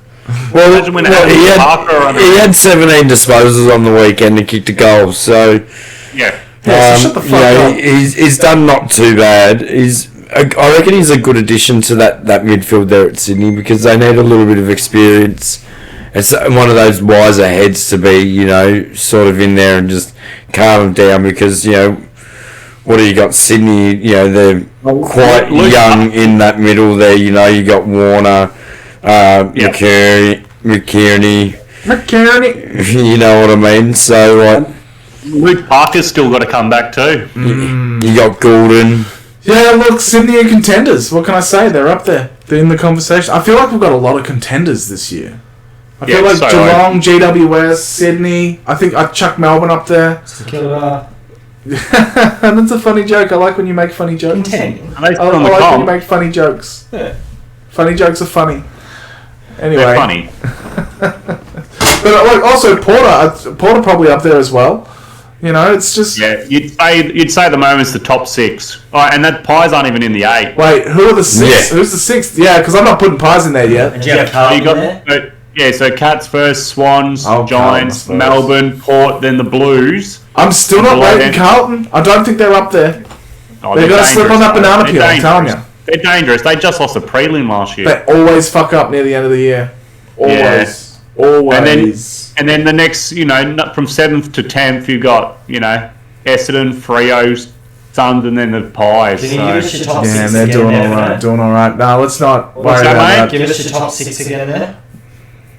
Well, he had 17 disposals on the weekend and kicked a goal, so yeah. So shut the fuck up. He's done not too bad. I reckon he's a good addition to that midfield there at Sydney because they need a little bit of experience. It's one of those wiser heads to be, sort of in there and just calm them down because, what do you got? Sydney, they're quite young in that middle there. You got Warner, McKierney. You know what I mean? So, Luke Parker's still got to come back too. You got Goulden. Yeah, look, Sydney are contenders. What can I say? They're up there. They're in the conversation. I feel like we've got a lot of contenders this year. I feel like Geelong, GWS, Sydney. I think I'd chuck Melbourne up there. That's a funny joke. I like when you make funny jokes. I like when you make funny jokes. Yeah. Funny jokes are funny. Anyway. They're funny. But also Porter probably up there as well. It's just... Yeah, you'd say at the moment's the top 6. Oh, and that Pies aren't even in the 8. Wait, who are the 6? Yeah. Who's the 6th? Yeah, because I'm not putting Pies in there yet. And do you have Carlton there? So Cats first, Swans, Giants, Melbourne, Port, then the Blues. I'm still not rating Carlton. I don't think they're up there. Oh, they're going to slip on that banana peel, I'm telling you. They're dangerous. They just lost a prelim last year. They always fuck up near the end of the year. Always. Yeah. Always. And then the next, from 7th to 10th, you got, Essendon, Freo's, Suns, and then the Pies. Can you give us your top 6 again? Yeah, they're doing all right. No, let's not worry about that. Give us your top 6 again there.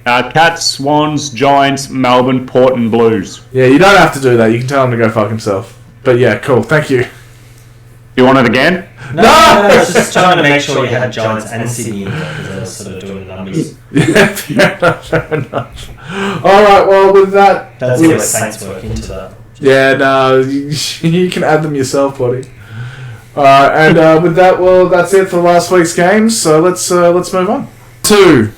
Cats, Swans, Giants, Melbourne, Port, and Blues. Yeah, you don't have to do that. You can tell him to go fuck himself. But yeah, cool. Thank you. You want it again? No, I was just trying to make sure you had Giants and Sydney in there because they were sort of doing the numbers. Yeah, fair enough. All right, well, with that... That's get Saints work into that. Yeah, no, you can add them yourself, buddy. All right, and with that, well, that's it for last week's games, so let's move on. 2.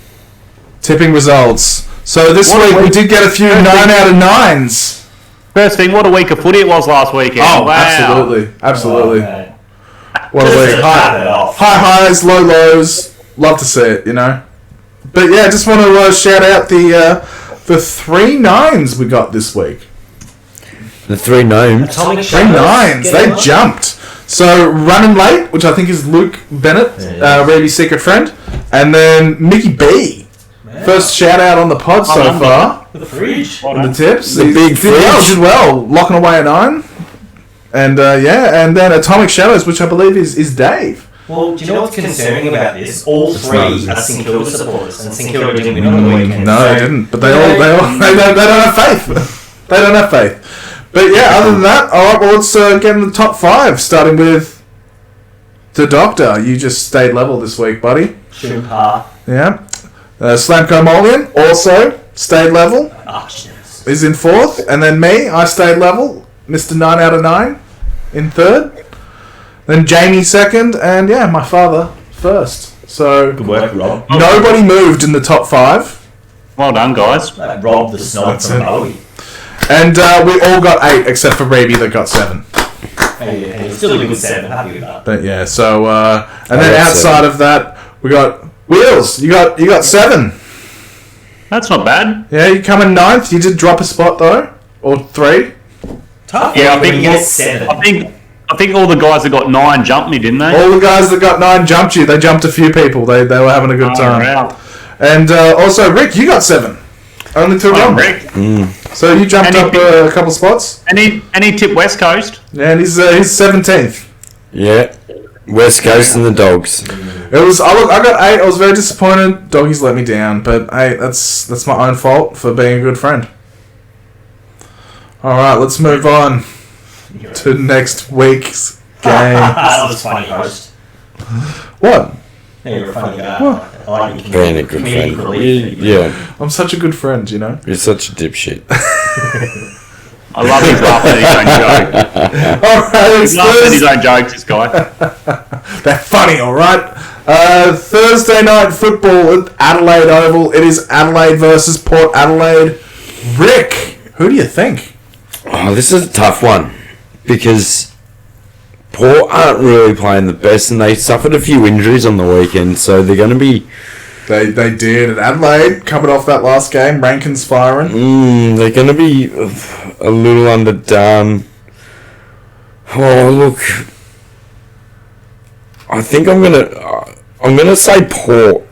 Tipping results. So this week we did get a few 9 out of 9s. First thing, what a week of footy it was last weekend. Oh, wow. Absolutely. Oh, okay. What a week. High highs, low lows. Love to see it, But yeah, just want to shout out the 3 9s we got this week. The 3 gnomes. 3 9s. They jumped. So Running Late, which I think is Luke Bennett, Reeby's secret friend, and then Mickey B. First shout out on the pod so far. The fridge. And the tips. The big fridge. Did well, locking away a 9. And and then Atomic Shadows, which I believe is Dave. Well, do you know what's concerning about this? All three are St Kilda supporters, and St Kilda didn't win on the weekend. No, they didn't. But they don't have faith. They don't have faith. But yeah, other than that, all right. Well, let's get in the top 5, starting with the Doctor. You just stayed level this week, buddy. Shumpa. Yeah. Slamco Molian also stayed level. Is in 4th, and then me, I stayed level. Mr. 9 out of 9 in 3rd. Then Jamie 2nd, and yeah, my father 1st. So Good work, Rob. nobody moved in the top 5. Well done, guys. Rob the snob from Bowie. And we all got 8 except for Reeby that got 7. Hey, still a good 7. Happy with that. But yeah, so and then outside of that, we got Wheels. You got 7. That's not bad. Yeah, you come in 9th. You did drop a spot though, or 3. Tough. Yeah, I when you think get 7. I think all the guys that got 9 jumped me, didn't they? All the guys that got 9 jumped you. They jumped a few people. They were having a good time. Wow. And also Rick, you got 7. Only 2 wrong. Rick. So you jumped up a couple spots. Any tip West Coast? Yeah, and he's 17th. Yeah. West Coast and the Dogs. It was. I got 8. I was very disappointed. Doggies let me down, but hey, that's my own fault for being a good friend. All right, let's move on to next week's game. That was funny, host. What? Yeah, you're a funny guy. I like you. Being a good Comedic friend. relief. Yeah. I'm such a good friend, you know. You're such a dipshit. I love his laughing at his own joke. All right, He's laughing at his own jokes, this guy. They're funny, all right. Thursday night football at Adelaide Oval. It is Adelaide versus Port Adelaide. Rick, who do you think? Oh, this is a tough one because Port aren't really playing the best, and they suffered a few injuries on the weekend, so they're going to be. They did at Adelaide, coming off that last game. Rankin's firing. They're going to be a little underdone. Oh, look, I think I'm gonna say Port,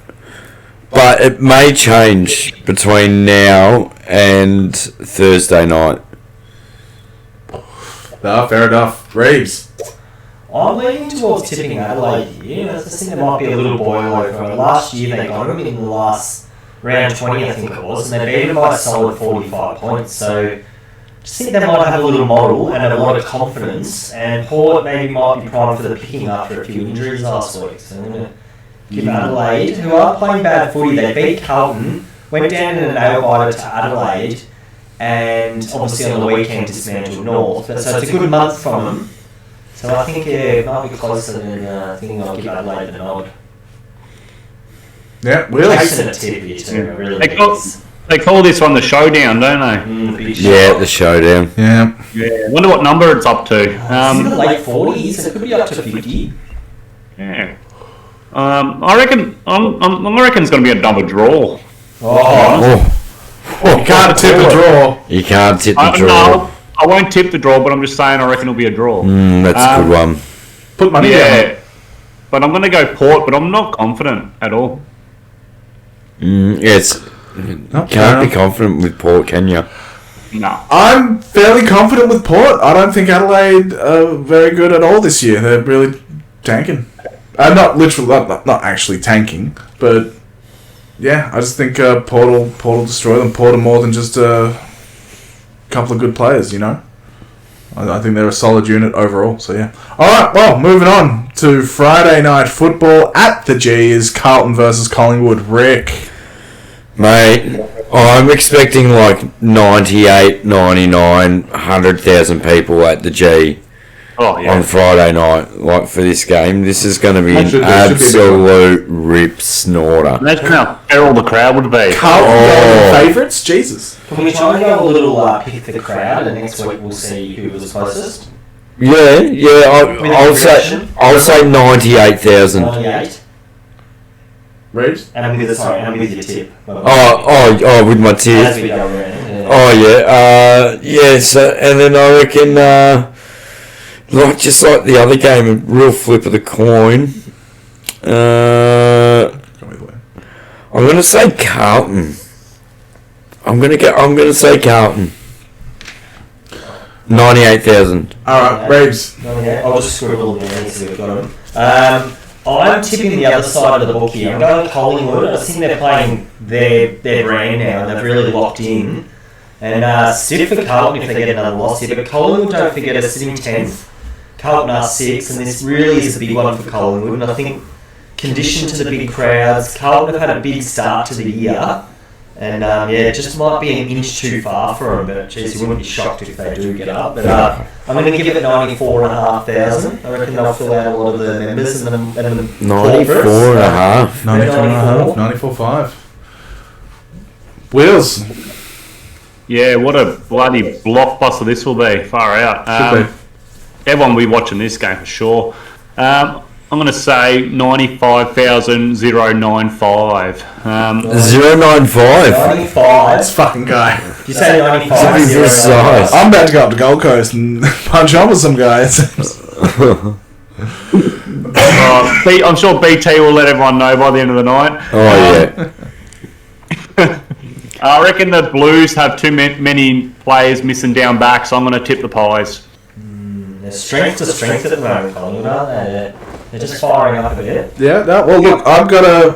but it may change between now and Thursday night. No, fair enough. Reeves. I'm leaning towards tipping Adelaide here. I just think there might be a little boil over. Last year they got them in the last round 20, I think it was, and they beat them by a solid 45 points. So just think they might have a little model and a lot of confidence, and Port maybe might be primed for the picking after a few injuries last week. So I'm going to give Adelaide, who are playing bad footy. They beat Carlton, went down in an nail-biter to Adelaide, and obviously on the weekend dismantled North. But so it's a good month from them. So I think it might be closer than thinking I'll give Adelaide the nod. Yeah, Wheels. Chasing a tip here too, really. They call this one the showdown, don't they? The big Yeah, shot. the showdown. Yeah. Yeah. Wonder what number it's up to. It's in the late 40s, it could be up to 50. Yeah. I reckon it's going to be another draw. You can't tip a draw. You can't tip the draw. No, I won't tip the draw, but I'm just saying I reckon it'll be a draw. That's a good one. Put money down. Yeah. But I'm going to go Port, but I'm not confident at all. Yes. Can't be confident with Port, can you? No. I'm fairly confident with Port. I don't think Adelaide are very good at all this year. They're really tanking. Not literally, not actually tanking, but yeah, I just think Port will destroy them. Port are more than just a couple of good players, you know. I think they're a solid unit overall. So yeah. All right. Well, moving on to Friday night football at the G is Carlton versus Collingwood. Rick. Mate, I'm expecting like 98, 99, 100,000 people at the G on Friday night, like for this game. This is going to be an absolute rip snorter. Imagine how feral the crowd would be. Carlton favourites? Jesus. Can we try and go a little pick the crowd, and next week we'll see who was closest? I'll say 98,000. 98. Reeves? And I'm with your tip. With my tip. As we go around. Yeah. So and then I reckon just like the other game, a real flip of the coin. I'm going to say Carlton. I'm going to say Carlton. 98,000. Alright, Reeves. I'll just scribble them down so we've got them. I'm tipping the other side of the book here. I'm going Collingwood. I think they're playing their brand now and they've really locked in. And sit for Carlton if they get another loss here. But Collingwood, don't forget, are sitting 10th. Carlton are 6th, and this really is a big one for Collingwood. And I think conditioned to the big crowds, Carlton have had a big start to the year. And it just might be an inch too far for them, but geez, you wouldn't be shocked if they do get up. But I'm going to give it 94,500. I reckon they'll fill out a lot of the members and the 94.5. 94.5. Wheels. Yeah, what a bloody blockbuster this will be. Far out. Everyone will be watching this game for sure. I'm going to say 95,095. 095. 95. This fucking guy. You say 95. I'm about to go up to Gold Coast and punch on with some guys. I'm sure BT will let everyone know by the end of the night. Oh, yeah. I reckon the Blues have too many players missing down back, so I'm going to tip the Pies. They're strength to strength at the moment, Collingwood, aren't they? They're just firing up a bit. Yeah, well, look, I'm gonna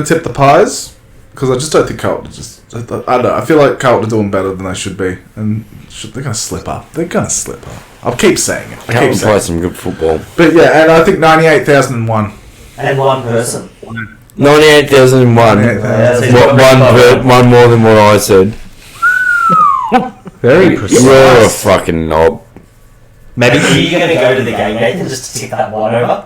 tip the Pies because I just don't think Carlton I don't know. I feel like Carlton are doing better than they should be, and they're gonna slip up. I'll keep saying it. Carlton play some good football. But yeah, and I think 98,00001. And one person. 98,001. One more than what I said. Very precise. You're a fucking knob. Maybe you're going to go to the game, Nathan, just to tick that one over.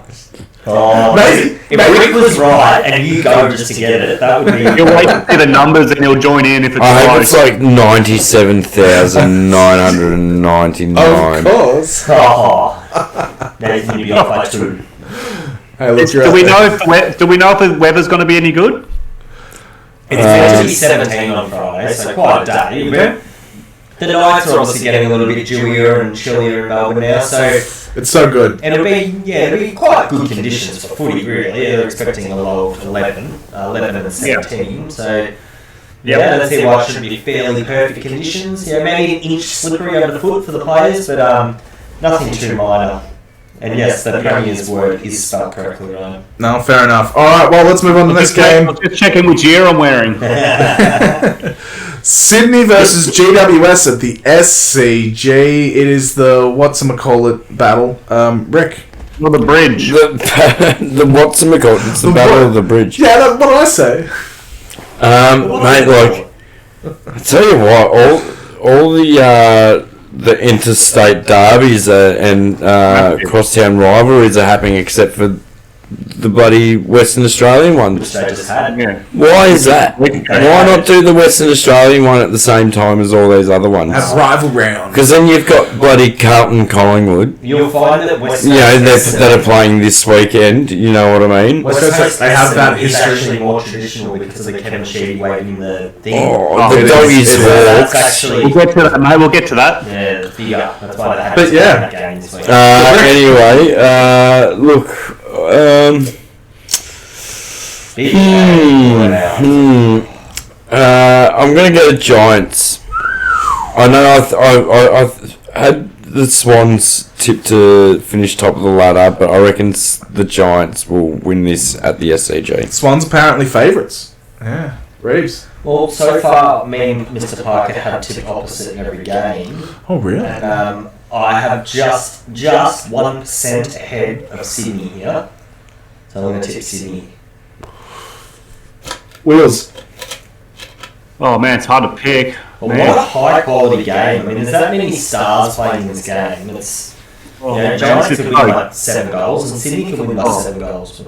Oh, maybe. If Rick was right and you go just to get it, that would be... He'll wait to see the numbers and he'll join in if it's I hope close. it's like 97,999. Of course. Oh. Nathan, you'd be off by 2. Hey, look, Do we know if the weather's going to be any good? It's meant to be 17 on Friday, so quite a day. The nights are obviously getting a little bit dewier and chillier in Melbourne now, so it's so good. And it'll be quite good conditions for footy, really. They're expecting a low of 11 and 17, so I don't see why it shouldn't be fairly perfect conditions. Yeah, maybe an inch slippery over the foot for the players, but nothing too minor. And yes, the Premier's word is spelled correctly, right? No, fair enough. All right, well, let's move on to the next game. I'll just check in which year I'm wearing. Sydney versus GWS at the SCG. It is the whatchamacallit battle. Rick. Well, the bridge. The whatchamacallit. It's the battle of the bridge. Yeah, what did I say? Mate, like, I tell you what, all the interstate derbies and crosstown rivalries are happening except for the bloody Western Australian one. Which they just had. Yeah. Why is that? Why not do the Western Australian one at the same time as all these other ones? Have rival round. Because then you've got bloody Carlton, Collingwood. You'll find that Western that are playing this weekend. You know what I mean? West Coast they have that is history. actually more traditional because of the Kevin Sheedy waving the thing. The doggies That's walks. actually We'll get to that, mate. We'll get to that. yeah, the bigger. That's why they had But to yeah. that game this week. Anyway, look. Big I'm gonna go to Giants. I know I had the Swans tipped to finish top of the ladder, but I reckon the Giants will win this at the SCG. Swans apparently favourites. Yeah, Reeves. Well, so far, me and Mr. Parker have tipped opposite in every game, Oh, really? and I have just 1% ahead of Sydney here. So I'm going to tip Sydney. Wheels. Oh man, it's hard to pick. But what a high quality game! I mean, there's that many stars playing this game. It's Giants could win by 7 goals, and Sydney could win by 7 goals.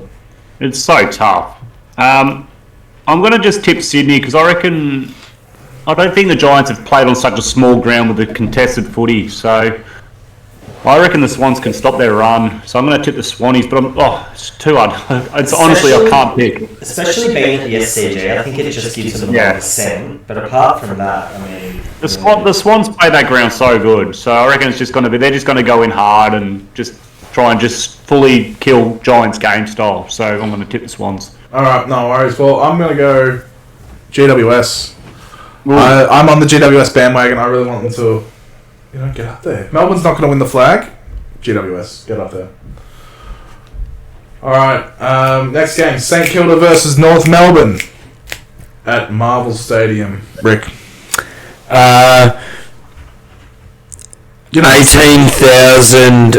It's so tough. I'm going to just tip Sydney because I don't think the Giants have played on such a small ground with a contested footy. So I reckon the Swans can stop their run. So I'm going to tip the Swannies, but it's too hard. Honestly, I can't pick. Especially being at the SCG, I think it just gives them a 1%. But apart from that, I mean, The Swans play that ground so good, so I reckon it's just going to be. They're just going to go in hard and just try and just fully kill Giants game style. So I'm going to tip the Swans. All right, no worries. Well, I'm going to go GWS. I'm on the GWS bandwagon. I really want them to, get up there. Melbourne's not going to win the flag. GWS, get up there. All right, next game: St Kilda versus North Melbourne at Marvel Stadium. Rick. 18,000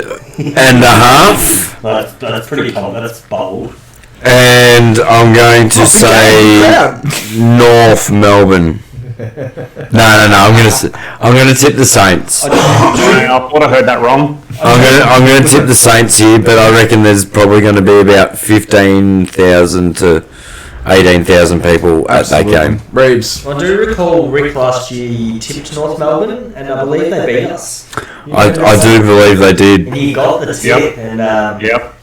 and a half. That's pretty common. That's bold. And I'm going to say North Melbourne. No. I'm gonna tip the Saints. I thought I heard that wrong. I'm gonna tip the Saints here, but I reckon there's probably going to be about 15,000 to 18,000 people at that game. Reeves. I do recall Rick last year tipped North Melbourne, and I believe they beat us. I do believe they did. And he got the tip, and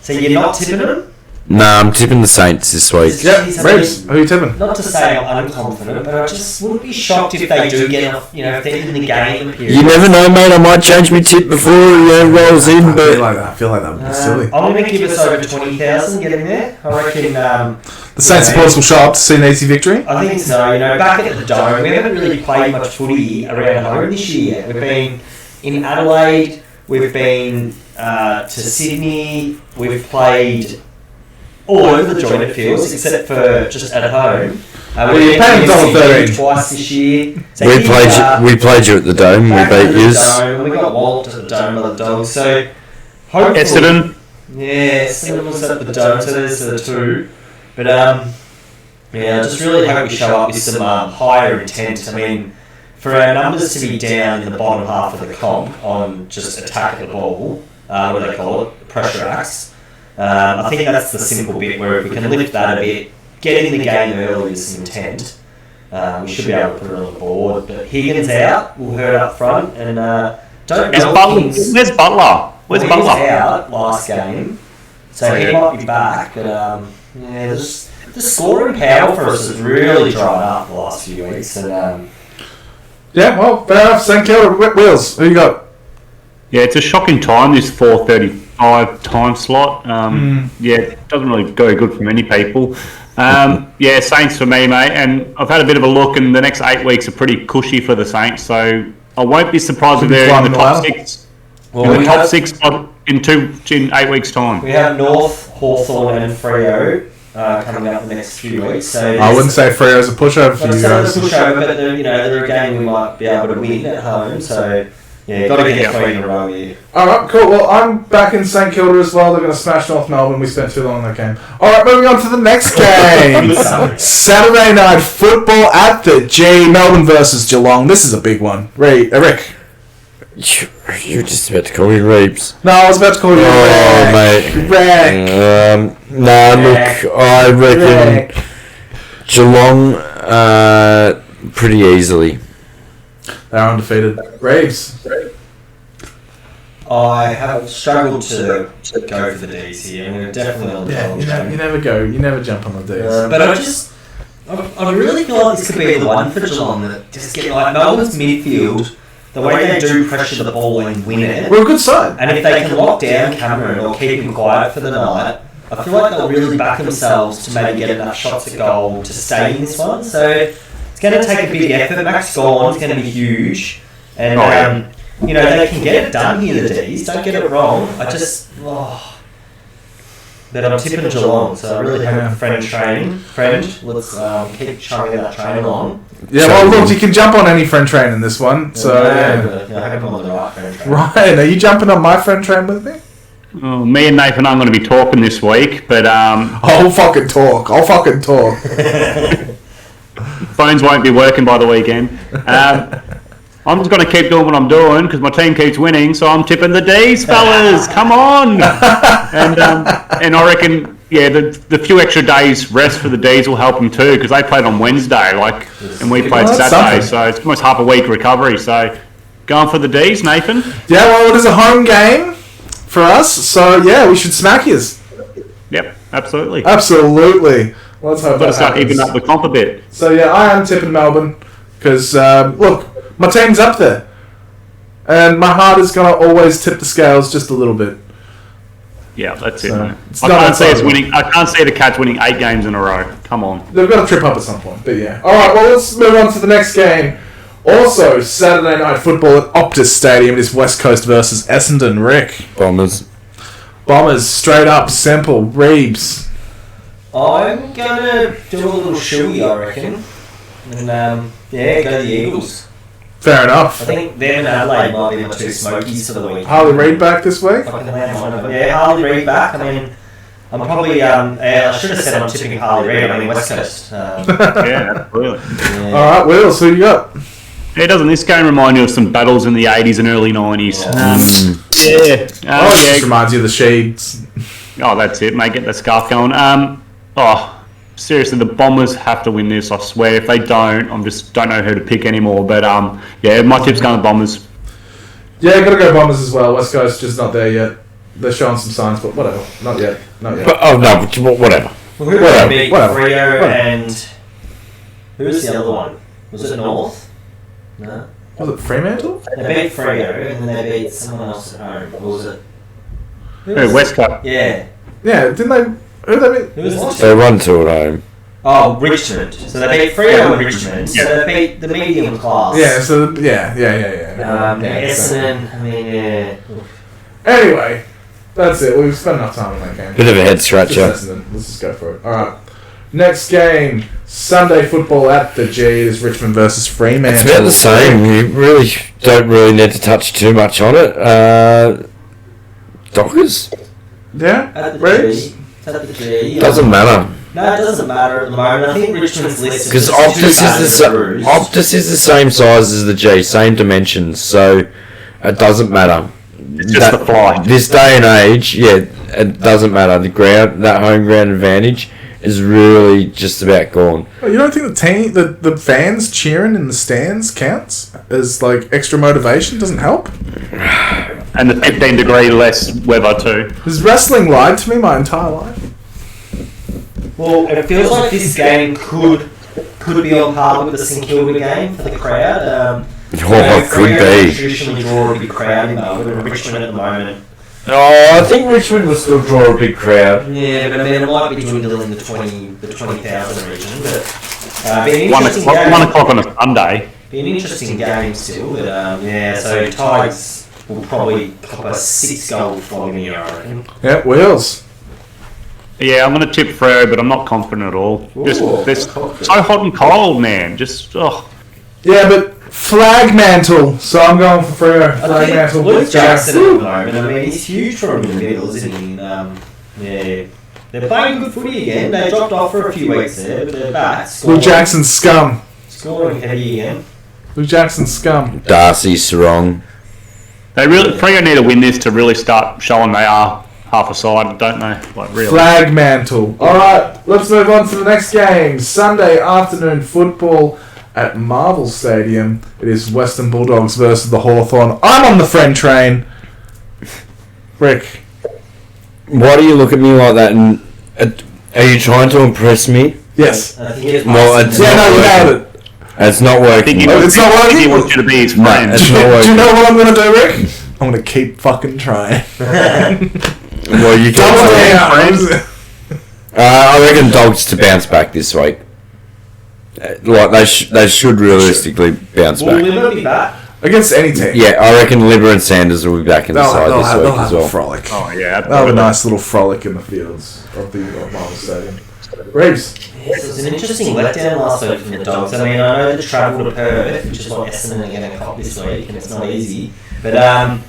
so you're not tipping them? No, I'm tipping the Saints this week. Yep, Reeves. Who are you tipping? Not to say I'm unconfident, but I just wouldn't be shocked if they do get off, if they're in the game. Period. You never know, mate. I might change my tip before it rolls in, I feel like that would be silly. I'm going to give us over 20,000 getting there. I reckon... the Saints supporters will show up to see an easy victory? I think so. Back at the Dome, we haven't really played much footy around home this year. We've been in Adelaide, we've been to Sydney, we've played all over the jointed fields, except for just at home. We've played $13 twice this year. So we played you at the Dome. We beat you. We got walloped at the Dome by the Dogs. So hopefully, Essendon. Yeah, Essendon was at the Dome. So there's the two. But I just really hope we show up with some higher intent. I mean, for our numbers to be down in the bottom half of the comp on just attack the ball, what do they call it? Pressure acts. I think that's the simple bit where if we can lift that a bit, get in the game early with some intent, we should be able to put it on the board. But Higgins out, will hurt up front, and don't know. Where's Butler? Where's Butler? He was out last game, so he might be back. But the scoring power for us has really dried up the last few weeks. And fair enough. St Kilda, Wheels. Who you got? Yeah, it's a shocking time, this 4:35 time slot. It doesn't really go good for many people. Saints for me, mate. And I've had a bit of a look, and the next 8 weeks are pretty cushy for the Saints. So I won't be surprised if they're in the top six. Well, in the top six in 8 weeks' time. We have North, Hawthorn, and Freo coming up the next few weeks. So I wouldn't say Freo's a pushover for you guys. Pushover, but they're a game we might be able to win at home. So. Yeah, got to get 3 in a row here. Alright, cool. Well, I'm back in St Kilda as well. They're going to smash North Melbourne. We spent too long on that game. Alright, moving on to the next game. Saturday night football at the G. Melbourne versus Geelong. This is a big one. Rick. You were just about to call me Reeves. No, I was about to call you Rick. Look, I reckon Geelong pretty easily. They're undefeated. Reeves. I have struggled to go for the D's here. I'm definitely on the you never jump on the D's. But I really feel like this could be the one for Geelong that just get Melbourne's midfield, the way they do pressure the ball and win it. We're a good side. And if they can lock down Cameron or keep him quiet for the night, I feel like they'll really back themselves to maybe get enough shots at goal to stay in this one. So it's going to take a big effort. Max Gorlon's going to be huge. And, they can get it done here, the D's. Don't get it wrong. But I'm tipping Geelong, so I really hope let's keep chugging that train along. Yeah, well, look, you can jump on any friend train in this one. So I hope I'm on the right friend train. Ryan, are you jumping on my friend train with me? Oh, me and Nathan aren't going to be talking this week, but I'll fucking talk. Phones won't be working by the weekend. I'm just going to keep doing what I'm doing because my team keeps winning, so I'm tipping the D's, fellas. Come on! And I reckon, the few extra days rest for the D's will help them too because they played on Wednesday, and we played Saturday, so it's almost half a week recovery. So going for the D's, Nathan. Yeah, well, it is a home game for us, so we should smack yous. Yep, absolutely. Let's hope Let's start even up the comp a bit. So I am tipping Melbourne because look. my team's up there. And my heart is going to always tip the scales just a little bit. Yeah, that's it, So, mate. it's I not can't see us outside. winning. I can't see the Cats winning 8 games in a row. Come on. They've got to trip up at some point, but yeah. Alright, well, let's move on to the next game. Also, Saturday Night Football at Optus Stadium. It is West Coast versus Essendon. Rick. Bombers. Bombers, straight up, simple. Reeves. I'm gonna do a little shoey, I reckon. And go the Eagles. Fair enough. I think them and Adelaide might be my two smokies for the week. Harley Reid back this week? If I can land one of them. Yeah, Harley Reid back. I mean, I'm probably, I should have said I'm tipping Harley Reid. I mean, West Coast. Yeah, absolutely. Yeah. Alright, Wheels, who you got? Yeah, doesn't this game remind you of some battles in the 80s and early 90s? It just reminds you of the Sheeds. Oh, that's it, mate. Get the scarf going. Seriously, the Bombers have to win this, I swear. If they don't, I just don't know who to pick anymore. But, my tip's going to Bombers. Yeah, gotta go Bombers as well. West Coast just not there yet. They're showing some signs, but whatever. Not yet. But, whatever. Well, who Whatever, beat whatever, Freo whatever. and... Who was the other one? Was it North? No. Was it Fremantle? They beat Freo and then they beat someone else at home. Or was it? West Coast. Yeah. Yeah, didn't they? Who they beat? Who was the They won 2 at home. Oh, Richmond. So they beat Freo and Richmond. So they beat the medium class. Yeah, so, yeah. Essendon, I mean, yeah. Anyway, that's it. We've spent enough time on that game. Bit of a head scratcher. Just Essendon. Let's just go for it. Alright. Next game. Sunday football at the G. It is Richmond versus Fremantle. It's about the same. You really don't need to touch too much on it. Dockers? Yeah? At the Reeves? G. At the G. Doesn't matter. No, it doesn't matter at the moment. I think Richmond's list Because is Optus is the same size as the G, same dimensions, so it doesn't matter. It's just the fly. This day and age, yeah, it doesn't matter. The ground, that home ground advantage, is really just about gone. Oh, you don't think the fans cheering in the stands counts as like extra motivation? Doesn't help? And the 15-degree less weather, too. Has wrestling lied to me my entire life? Well, it feels like this game could be on par with the St Kilda game for the crowd. It could be. Traditionally draw a big crowd in Richmond at the moment. Oh, I think Richmond will still draw a big crowd. Yeah, but I mean, it might be dwindling the 20,000 region. But be an 1 interesting o'clock, game. 1 o'clock on a Sunday. Be an interesting game still. But so Tigers will probably cop a 6-goal flogging here, I reckon. Yeah, Wheels. Yeah, I'm going to tip Freo, but I'm not confident at all. They're so hot and cold, man. Yeah, but flag mantle. So I'm going for Freo. Flag mantle. Luke Jackson at the moment, I mean, he's huge for him in the middle, isn't he? They're playing good footy again. They dropped off for a few weeks there, but they're back. Luke Jackson scum. Scoring heavy again. Luke Jackson scum. Darcy, Sarong. Freo need to win this to really start showing they are half a side, don't they? Like, really. Flag mantle. Alright, let's move on to the next game. Sunday afternoon football at Marvel Stadium. It is Western Bulldogs versus the Hawthorn. I'm on the friend train. Rick. Why do you look at me like that? And are you trying to impress me? Yes. I think it's Well, it's Yeah, not no, you working. nailed it. It's not working. It's not working. He wants you to be his friend. it's Do not you working. know what I'm going to do, Rick? I'm going to keep fucking trying. Well, you Double can't. down. I reckon Dogs to bounce back this week. Like they should realistically bounce Will back. Liver be back? Against any team. Yeah, I reckon Libber and Sanders will be back in the side this week as a well. frolic. Oh, yeah. They'll have a nice little frolic in the fields of Marvel Stadium. Reeves. Yes, it was an interesting letdown last week from the Dogs. I mean, I know the travel to Perth, which is what Essendon are going to cop this week, and it's not easy. But, I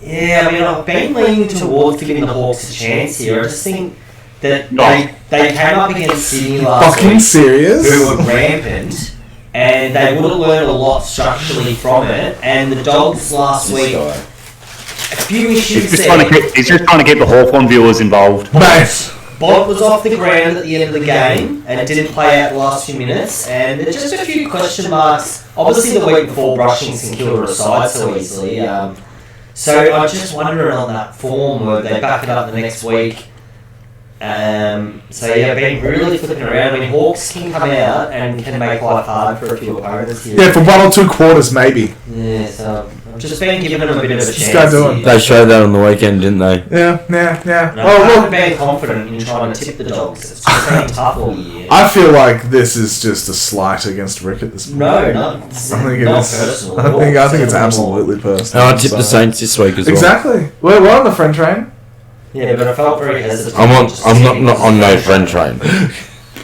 mean, I've been leaning towards giving the Hawks a chance here. I just think that they came up against Sydney last Fucking week, serious? who were rampant, and they would have learned a lot structurally from it. And the Dogs last week, a few issues He's there. just trying to keep the Hawthorn viewers involved. Mate. Bott was off the ground at the end of the game and didn't play out the last few minutes, and there's just a few question marks. Obviously, the week before brushing St Kilda aside so easily. So I'm just wondering on that form, where they back it up the next week. So yeah, been really flipping around. I mean, Hawks can come out and can make life hard for a few opponents here. Yeah, for 1 or 2 quarters, maybe. Yeah, so I've just been giving them a bit of a chance. Just go do it. They showed that on the weekend, didn't they? Yeah. And I haven't been confident in trying to tip the Dogs. It's just been tough all year. I feel like this is just a slight against Rick at this point. No, not personal. I think it's absolutely personal. I tipped the Saints this week as well. Exactly. We're on the friend train. Yeah, but I felt very hesitant. I'm not on no friend train.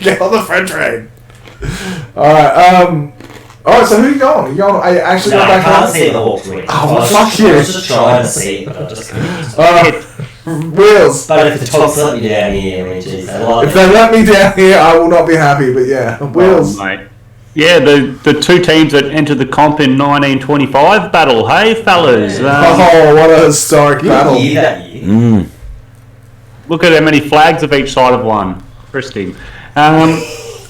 Get on the friend train. Alright, so who you going? I actually No, got I back can't home. see the Hawks win. Oh, well, fuck you. I was just trying to see it, but I just couldn't. Wheels. But if the Dogs let me down here, I mean, geez, If they let me down here, I will not be happy, but yeah. Wheels. Oh, mate. Yeah, the two teams that entered the comp in 1925 battle. Hey, fellas. What a historic battle. Year that year. Look at how many flags of each side have won. Interesting. Yeah,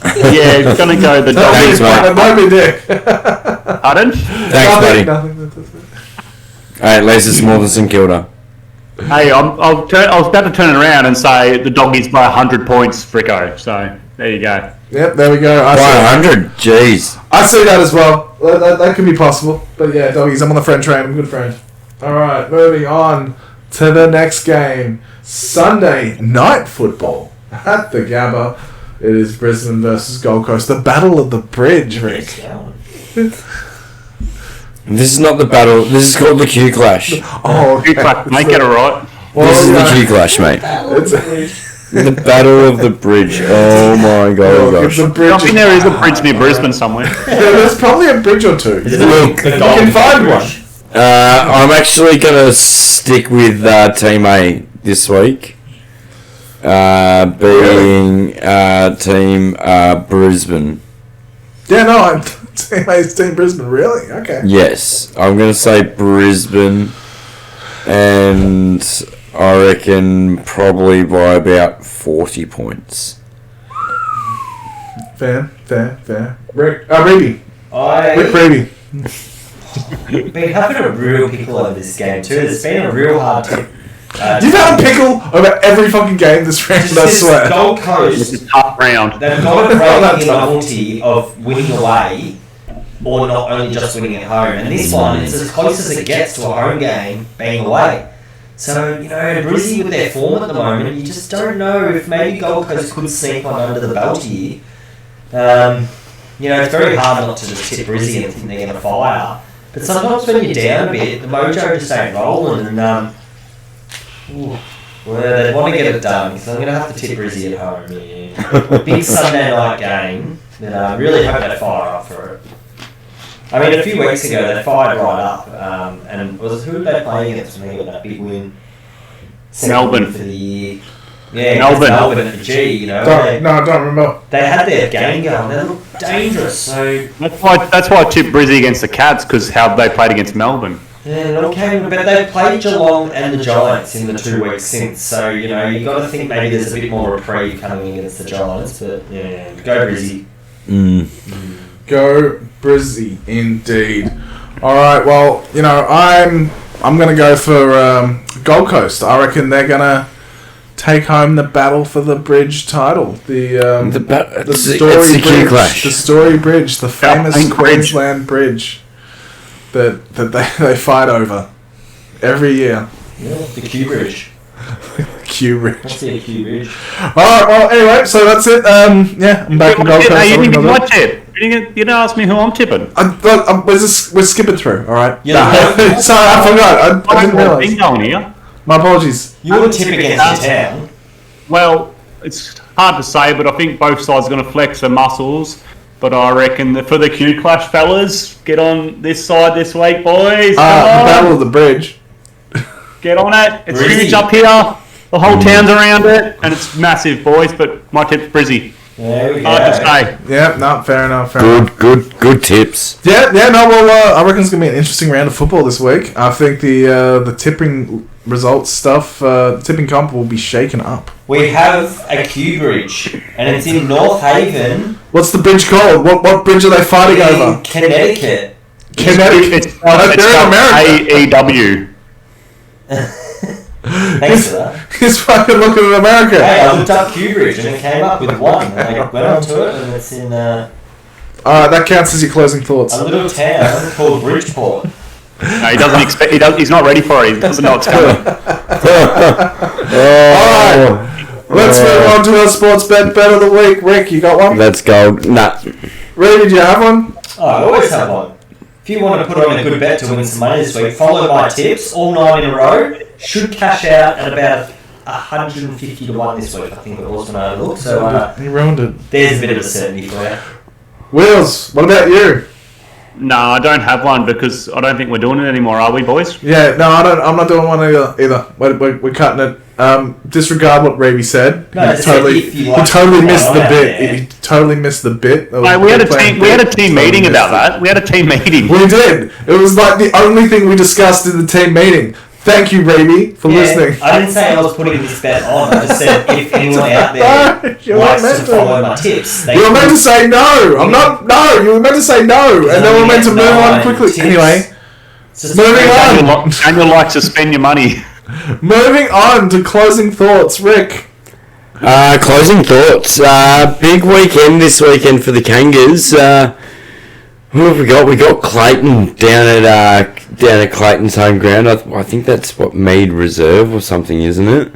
it's going to go the Thanks, Doggies. mate. Don't be dick. Pardon? Thanks, buddy. Nothing. Alright, at least it's more than St Kilda. Hey, I was about to turn it around and say the Doggies by 100 points, Fricko. So, there you go. Yep, there we go. By 100? Jeez. I see that as well. That could be possible. But yeah, Doggies, I'm on the friend train. I'm a good friend. Alright, moving on to the next game. Sunday night football at the Gabba. It is Brisbane versus Gold Coast. The Battle of the Bridge, Rick. This is not the battle. This is called the Q Clash. Oh, okay. Make it alright. This is the Q Clash, mate. The Battle of the Bridge. Oh my gosh. I think there is a bridge near Brisbane somewhere. There's probably a bridge or two. Look, you can find one. I'm actually going to stick with Team A this week. Being Team Brisbane. Yeah, no, it's Team Brisbane, really? Okay. Yes, I'm going to say Brisbane, and I reckon probably by about 40 points. Fair. Rick, Reedy. Rick Reedy. Been having a real pickle over this game too. It's been a real hard tip. You've had a pickle over every fucking game this round, I swear. Gold Coast, It's a tough round. they've got a breaking novelty of winning away, or not only just winning at home. And this one, it's as close as it gets to a home game being away. So, Brizzy with their form at the moment, you just don't know if maybe Gold Coast could sneak one under the belt here. It's very hard not to just tip Brizzy and think they're going to fire. But sometimes when you're down a bit, the mojo just ain't rolling, and they want to get it done, so I'm going to have to tip Brizzy at home. Yeah. Big Sunday night game, but I really hope they fire up for it. I mean, a few weeks ago they fired right up, and who did they play against when they got that big win? Melbourne. For the year. Yeah, Melbourne at the G, I don't remember. They had their game going. They looked dangerous. So That's why I tipped Brizzy against the Cats, because how they played against Melbourne. yeah, okay, but they've played Geelong and the Giants in the 2 weeks since. So you got to think maybe there's a bit more reprieve coming against the Giants. But yeah, go Brizzy. Go Brizzy, indeed. All right, well, I'm gonna go for Gold Coast. I reckon they're gonna take home the battle for the bridge title. The Story Bridge, the Story Bridge, the famous Queensland bridge that they fight over every year. Yeah, the Q Bridge. Q Bridge. What's the Q Bridge? All right, well, anyway, so that's it. I'm back in Gold Coast. Hey, you didn't give my tip. You didn't ask me who I'm tipping. We're skipping through, all right? No. Sorry, I forgot. I didn't realise. Going here. My apologies. You would tip against your town. Well, it's hard to say, but I think both sides are going to flex their muscles. But I reckon that for the Q Clash, fellas, get on this side this week, boys. The Battle of the Bridge. Get on it. It's Brizzy. huge up here. The whole town's around it, and it's massive, boys. But my tip's Brizzy. There we go. Hard to say. Yeah, no, fair enough. Good tips. Yeah, no, well, I reckon it's going to be an interesting round of football this week. I think the tipping results stuff, tipping comp will be shaken up. We have a Q Bridge, and it's in North Haven. What's the bridge called? What bridge are they fighting over? Connecticut. Connecticut. It's They're in America. AEW. Thanks for that. He's fucking looking at America. Hey, I looked up Cubridge and it came up with one. And I went onto it and it's in Alright, that counts as your closing thoughts. a little town called Bridgeport. No, he doesn't expect. He's not ready for it. He doesn't know what's coming. Alright. Let's move on to our sports bet of the week. Rick, you got one? Let's go. Nah. Ray, did you have one? Oh, I always have one. If you want to put on a good bet to win some money this week, follow my tips, all 9 in a row. Should cash out at about 150 to 1 this week, I think it was when I had a look. So You ruined it. there's a bit of a certainty for you. Wheels, what about you? No, I don't have one because I don't think we're doing it anymore, are we, boys? Yeah, no, I'm not doing one either. We're cutting it. Disregard what Ravi said. No, He totally missed the bit. He totally missed the bit. Mate, we had a team meeting about that. We had a team meeting. We did. It was like the only thing we discussed in the team meeting. Thank you, Ravi, for listening. I didn't say I was putting this bet on. I just said if anyone out there You likes weren't to meant follow my tips, they You were meant to say no. I'm not. No, you were meant to say no, and then we're meant to move on quickly. Tips. Anyway, Just moving on. Daniel likes to spend your money. Moving on to closing thoughts, Rick. Closing thoughts. Big weekend this weekend for the Kangas. Who have we got? We got Clayton down at Clayton's home ground. I think that's what Mead Reserve or something, isn't it?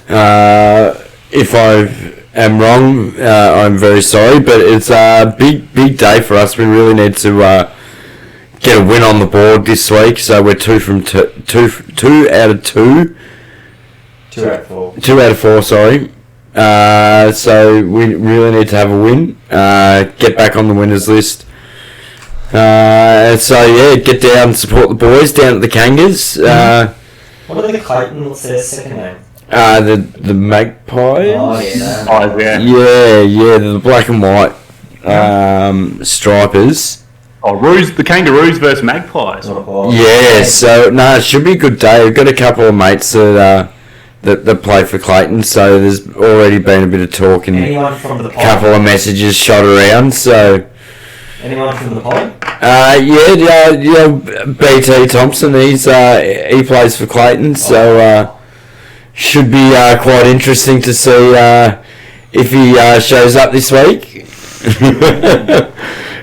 If I am wrong, I'm very sorry, but it's a big day for us. We really need to get a win on the board this week. So we're 2 out of 2. 2 out of 4. 2 out of 4, sorry. So we really need to have a win. Get back on the winners list. So yeah, get down and support the boys down at the Kangas. What are the Clayton? What's their second name? The Magpies. Oh yeah. Oh, yeah. Yeah, the black and white stripers. Oh, the Kangaroos versus Magpies. Yeah, so no, it should be a good day. We've got a couple of mates that play for Clayton, so there's already been a bit of talk and Anyone from the pod? a couple of messages shot around. So Anyone from the pod? BT Thompson, he plays for Clayton, so should be quite interesting to see if he shows up this week.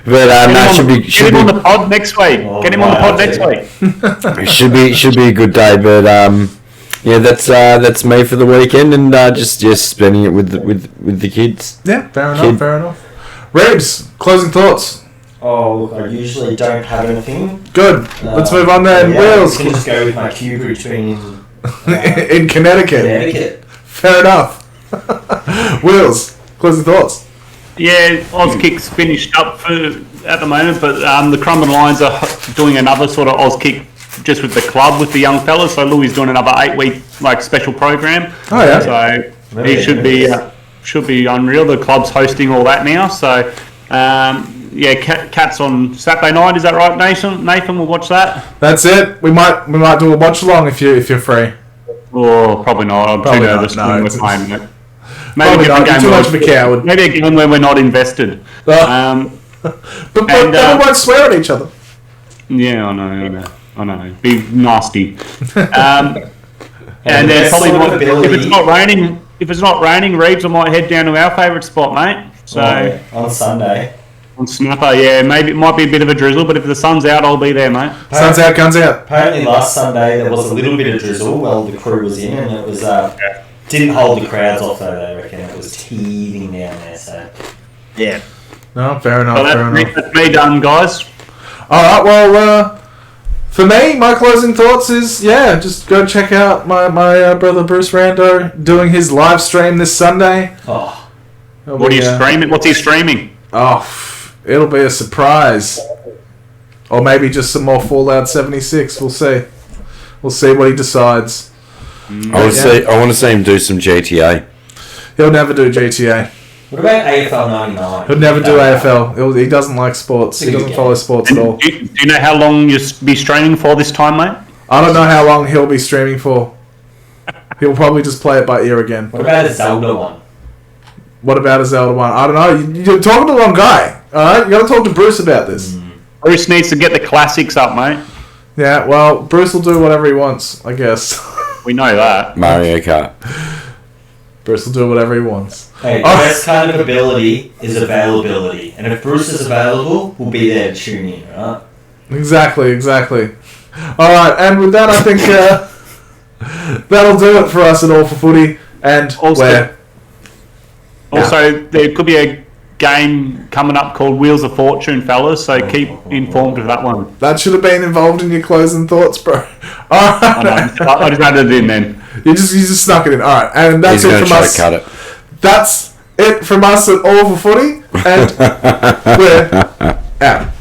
But no, Get him on the pod next week. Get him on the pod next week. should be a good day, but yeah, that's me for the weekend, and just spending it with the kids. Yeah, fair enough. Rebs, closing thoughts. Oh, look, I usually don't have anything. Good. Let's move on then. Wheels. I can just go with my Cubridge being in Connecticut. Fair enough. Wheels, closing thoughts. Yeah, Auskick's finished up at the moment, but the Crumben Lions are doing another sort of Auskick just with the club with the young fellas. So Louis is doing another 8-week special program. Oh yeah. So he should be unreal. The club's hosting all that now. So Cats on Saturday night. Is that right, Nathan? Nathan, we'll watch that. That's it. We might do a watch along if you're free. Oh, probably not. I'm too nervous when we're playing it. Maybe you're too much of a coward. Maybe a game where we're not invested. But then we won't swear at each other. Yeah, I know. Be nasty. And then probably if it's not raining, Reeves, I might head down to our favourite spot, mate. So on Sunday. On Snapper, yeah, maybe it might be a bit of a drizzle, but if the sun's out, I'll be there, mate. Sun's out, guns out. Apparently last Sunday there was a little bit of drizzle while the crew was in, and it was didn't hold the crowds off though. They reckon it was teething down there. So yeah. No, fair enough. That's me done, guys. All right. Well, for me, my closing thoughts is just go check out my brother Bruce Rando doing his live stream this Sunday. Oh, what are you streaming? What's he streaming? Oh, it'll be a surprise, or maybe just some more Fallout 76. We'll see. We'll see what he decides. I want to see him do some GTA. He'll never do GTA. what about AFL 99? He'll never do AFL. He doesn't like sports. He doesn't follow sports at all. Do you know how long you'll be streaming for this time, mate? I don't know how long he'll be streaming for. He'll probably just play it by ear again. What about a Zelda one? What about a Zelda one? I don't know. You're talking to the wrong guy. All right, you got to talk to Bruce about this. Bruce needs to get the classics up, mate. Yeah, well, Bruce will do whatever he wants, I guess. We know that. Mario Kart. Bruce will do whatever he wants. Hey, the best kind of ability is availability. And if Bruce is available, we'll be there to tune in, right? Exactly. Alright, and with that, I think that'll do it for us at All for Footy. And Also, there could be a game coming up called Wheels of Fortune, fellas, so keep informed of that one. That should have been involved in your closing thoughts, bro. Alright. I just added it in then. You just snuck it in. Alright, and that's He's it going to from try us. to cut it. That's it from us at All for Footy. And we're out.